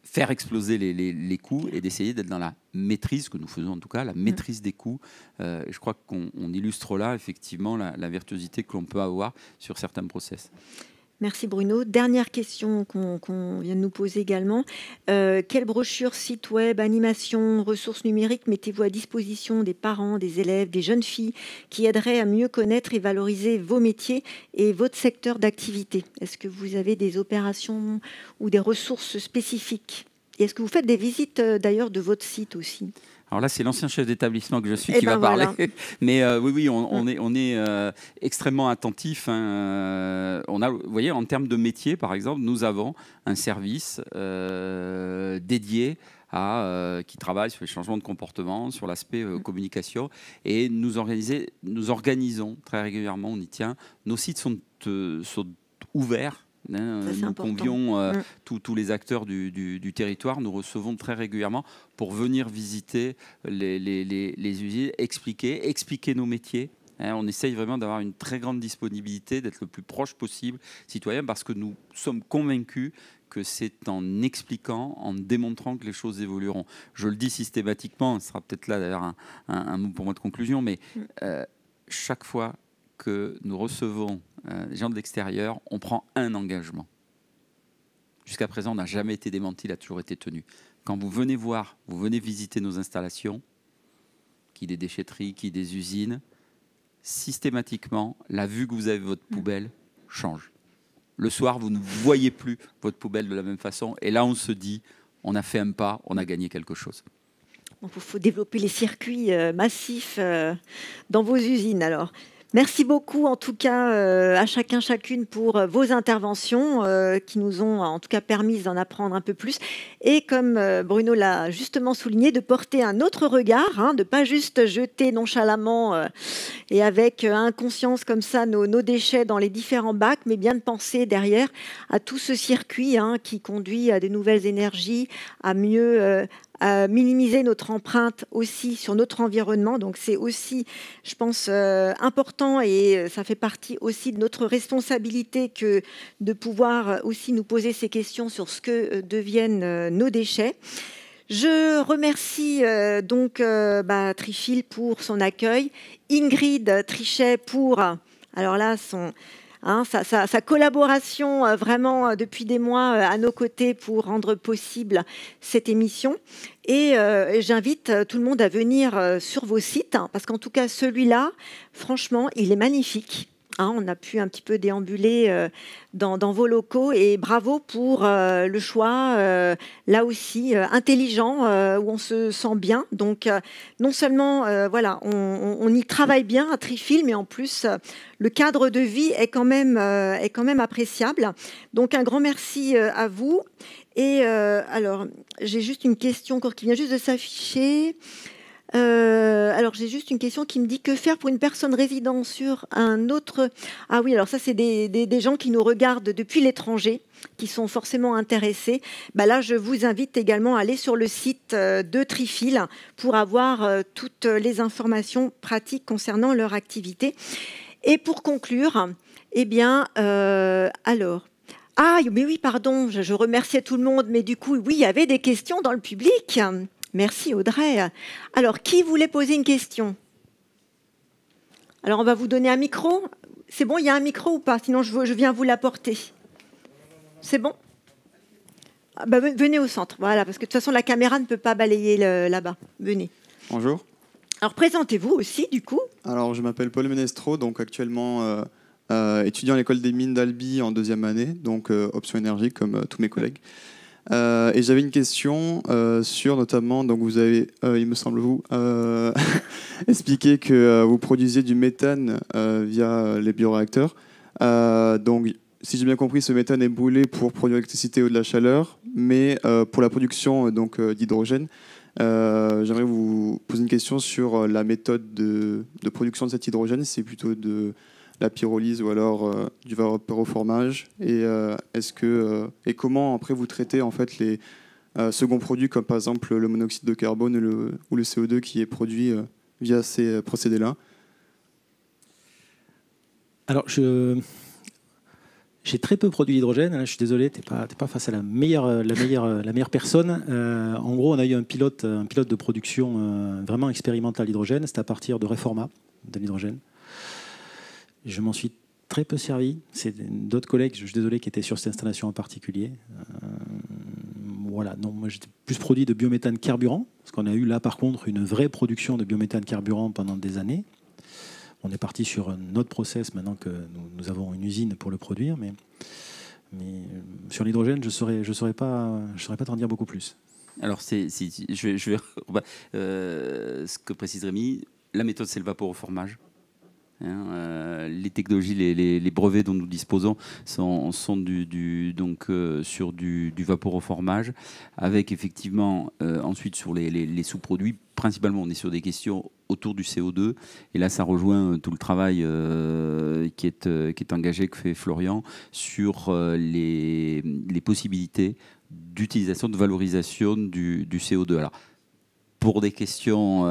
faire exploser les coûts et d'essayer d'être dans la maîtrise, que nous faisons en tout cas, la maîtrise des coûts. Je crois qu'on illustre là effectivement la virtuosité que l'on peut avoir sur certains process. Merci Bruno. Dernière question qu'on vient de nous poser également. Quelle brochure, site web, animation, ressources numériques mettez-vous à disposition des parents, des élèves, des jeunes filles qui aideraient à mieux connaître et valoriser vos métiers et votre secteur d'activité? Est-ce que vous avez des opérations ou des ressources spécifiques? Et est-ce que vous faites des visites d'ailleurs de votre site aussi? Alors là, c'est l'ancien chef d'établissement que je suis qui va parler. Mais oui, on est extrêmement attentif. On a, vous voyez, en termes de métier, par exemple, nous avons un service dédié qui travaille sur les changements de comportement, sur l'aspect communication. Et nous organisons très régulièrement, on y tient. Nos sites sont ouverts. Nous convions tous les acteurs du territoire, nous recevons très régulièrement pour venir visiter les usines, expliquer nos métiers. On essaye vraiment d'avoir une très grande disponibilité, d'être le plus proche possible citoyen, parce que nous sommes convaincus que c'est en expliquant, en démontrant que les choses évolueront. Je le dis systématiquement, ce sera peut-être là d'ailleurs un mot pour moi de conclusion, mais chaque fois que nous recevons des gens de l'extérieur, on prend un engagement. Jusqu'à présent, on n'a jamais été démenti, il a toujours été tenu. Quand vous venez voir, vous venez visiter nos installations, qui des déchetteries, qui des usines, systématiquement, la vue que vous avez de votre poubelle change. Le soir, vous ne voyez plus votre poubelle de la même façon. Et là, on se dit, on a fait un pas, on a gagné quelque chose. Il faut développer les circuits massifs dans vos usines alors. Merci beaucoup en tout cas à chacun, chacune pour vos interventions qui nous ont en tout cas permis d'en apprendre un peu plus. Et comme Bruno l'a justement souligné, de porter un autre regard, de ne pas juste jeter nonchalamment et avec inconscience comme ça nos déchets dans les différents bacs, mais bien de penser derrière à tout ce circuit qui conduit à des nouvelles énergies, à mieux... à minimiser notre empreinte aussi sur notre environnement. Donc c'est aussi, je pense, important et ça fait partie aussi de notre responsabilité que de pouvoir aussi nous poser ces questions sur ce que deviennent nos déchets. Je remercie donc Trifil pour son accueil, Ingrid Trichet pour, alors là, sa collaboration vraiment depuis des mois à nos côtés pour rendre possible cette émission. Et j'invite tout le monde à venir sur vos sites, parce qu'en tout cas, celui-là, franchement, il est magnifique. On a pu un petit peu déambuler dans vos locaux et bravo pour le choix, là aussi, intelligent, où on se sent bien. Donc, non seulement, on y travaille bien à Trifil, mais en plus, le cadre de vie est quand même appréciable. Donc, un grand merci à vous. Et alors, j'ai juste une question qui vient juste de s'afficher. Alors, j'ai juste une question qui me dit que faire pour une personne résidant sur un autre... Ah oui, alors ça, c'est des gens qui nous regardent depuis l'étranger, qui sont forcément intéressés. Là, je vous invite également à aller sur le site de Trifil pour avoir toutes les informations pratiques concernant leur activité. Et pour conclure, alors... Ah, mais oui, pardon, je remerciais tout le monde, mais du coup, oui, il y avait des questions dans le public. Merci Audrey. Alors, qui voulait poser une question? Alors, on va vous donner un micro. C'est bon, il y a un micro ou pas? Sinon, je viens vous l'apporter. C'est bon? Venez au centre, voilà, parce que de toute façon, la caméra ne peut pas balayer là-bas. Venez. Bonjour. Alors, présentez-vous aussi, du coup. Alors, je m'appelle Paul Ménestro, donc actuellement étudiant à l'école des mines d'Albi en 2e année, donc option énergie comme tous mes collègues. Et j'avais une question sur notamment, donc vous avez, il me semble expliqué que vous produisiez du méthane via les bioréacteurs. Donc, si j'ai bien compris, ce méthane est brûlé pour produire l'électricité ou de la chaleur, mais pour la production d'hydrogène. J'aimerais vous poser une question sur la méthode de production de cet hydrogène. C'est plutôt de la pyrolyse ou alors du vaporeformage, et comment après vous traitez en fait second produit, comme par exemple le monoxyde de carbone ou le CO2 qui est produit via ces procédés-là? Alors, j'ai très peu produit d'hydrogène. Là, je suis désolé, tu n'es pas face à la meilleure personne. En gros, on a eu un pilote de production vraiment expérimental d'hydrogène. C'était à partir de Reforma, de l'hydrogène. Je m'en suis très peu servi. C'est d'autres collègues, je suis désolé, qui étaient sur cette installation en particulier. Voilà, non, moi j'étais plus produit de biométhane carburant, parce qu'on a eu là par contre une vraie production de biométhane carburant pendant des années. On est parti sur un autre process maintenant que nous avons une usine pour le produire, mais sur l'hydrogène, je ne saurais pas t'en dire beaucoup plus. Alors, je vais ce que précise Rémi, la méthode, c'est le vaporoformage. Les technologies, les brevets dont nous disposons sont sur du vaporoformage, avec effectivement ensuite sur les sous-produits. Principalement, on est sur des questions autour du CO2, et là, ça rejoint tout le travail qui est engagé, que fait Florian, sur les possibilités d'utilisation, de valorisation du CO2. Alors, pour des questions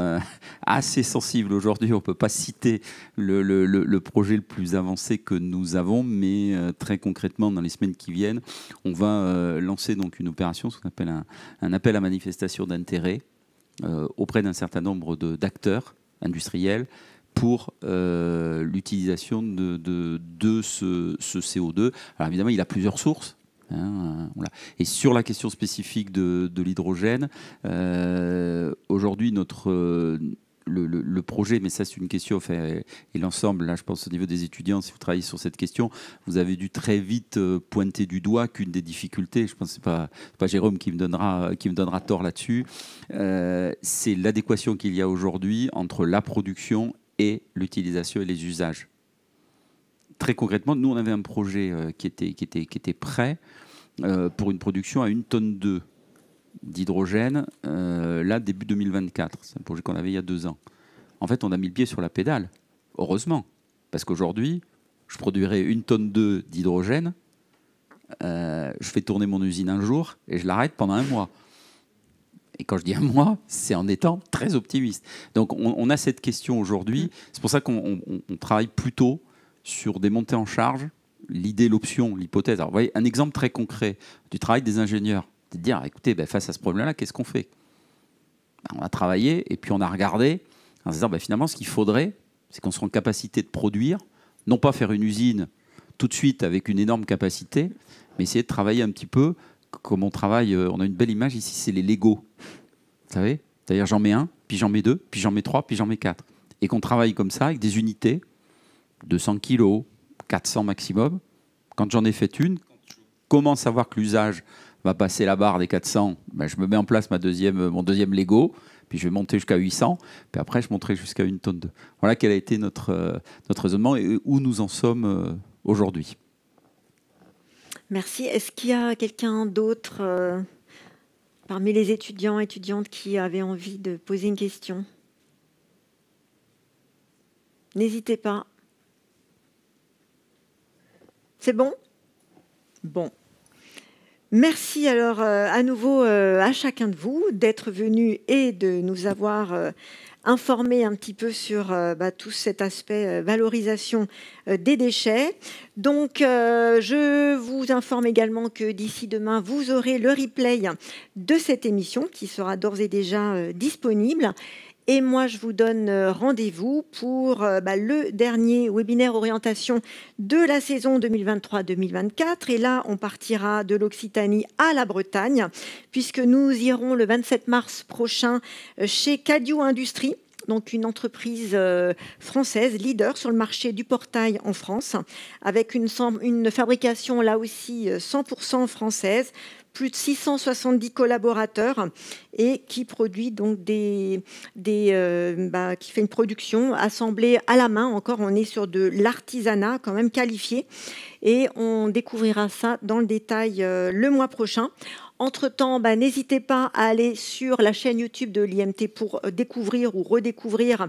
assez sensibles aujourd'hui, on ne peut pas citer le projet le plus avancé que nous avons, mais très concrètement, dans les semaines qui viennent, on va lancer donc une opération, ce qu'on appelle un appel à manifestation d'intérêt auprès d'un certain nombre d'acteurs industriels pour l'utilisation de ce CO2. Alors évidemment, il a plusieurs sources. Voilà. Et sur la question spécifique de l'hydrogène, aujourd'hui, le projet, mais ça c'est une question, et l'ensemble, là je pense au niveau des étudiants, si vous travaillez sur cette question, vous avez dû très vite pointer du doigt qu'une des difficultés, je pense que c'est pas Jérôme qui me donnera tort là-dessus, c'est l'adéquation qu'il y a aujourd'hui entre la production et l'utilisation et les usages. Très concrètement, nous on avait un projet qui était prêt pour une production à 1,2 tonne d'hydrogène, là début 2024. C'est un projet qu'on avait il y a 2 ans. En fait, on a mis le pied sur la pédale, heureusement, parce qu'aujourd'hui, je produirais 1,2 tonne d'hydrogène, je fais tourner mon usine un jour et je l'arrête pendant 1 mois. Et quand je dis 1 mois, c'est en étant très optimiste. Donc on a cette question aujourd'hui. C'est pour ça qu'on travaille plutôt sur des montées en charge, l'idée, l'option, l'hypothèse. Alors, vous voyez, un exemple très concret du travail des ingénieurs, c'est de dire, écoutez, face à ce problème-là, qu'est-ce qu'on fait? On a travaillé et puis on a regardé en se disant, finalement, ce qu'il faudrait, c'est qu'on soit en capacité de produire, non pas faire une usine tout de suite avec une énorme capacité, mais essayer de travailler un petit peu comme on travaille. On a une belle image ici, c'est les Lego. Vous savez? C'est-à-dire, j'en mets 1, puis j'en mets 2, puis j'en mets 3, puis j'en mets 4. Et qu'on travaille comme ça avec des unités 200 kilos, 400 maximum. Quand j'en ai fait une, comment savoir que l'usage va passer la barre des 400? Je me mets en place mon deuxième Lego, puis je vais monter jusqu'à 800, puis après je monterai jusqu'à 1,2 tonne. Voilà quel a été notre raisonnement et où nous en sommes aujourd'hui. Merci. Est-ce qu'il y a quelqu'un d'autre parmi les étudiants et étudiantes qui avait envie de poser une question? N'hésitez pas. C'est bon? Bon. Merci alors à nouveau à chacun de vous d'être venu et de nous avoir informé un petit peu sur tout cet aspect valorisation des déchets. Donc, je vous informe également que d'ici demain, vous aurez le replay de cette émission qui sera d'ores et déjà disponible. Et moi, je vous donne rendez-vous pour le dernier webinaire orientation de la saison 2023-2024. Et là, on partira de l'Occitanie à la Bretagne, puisque nous irons le 27 mars prochain chez Cadio Industries, donc une entreprise française leader sur le marché du portail en France, avec une fabrication là aussi 100% française, plus de 670 collaborateurs et qui produit donc qui fait une production assemblée à la main. Encore, on est sur de l'artisanat quand même qualifié et on découvrira ça dans le détail le mois prochain. Entre-temps, n'hésitez pas à aller sur la chaîne YouTube de l'IMT pour découvrir ou redécouvrir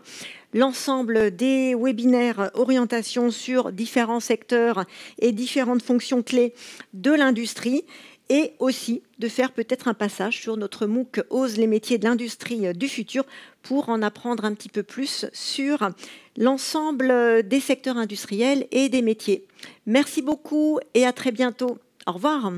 l'ensemble des webinaires orientation sur différents secteurs et différentes fonctions clés de l'industrie. et aussi de faire peut-être un passage sur notre MOOC Ose les métiers de l'industrie du futur pour en apprendre un petit peu plus sur l'ensemble des secteurs industriels et des métiers. Merci beaucoup et à très bientôt. Au revoir.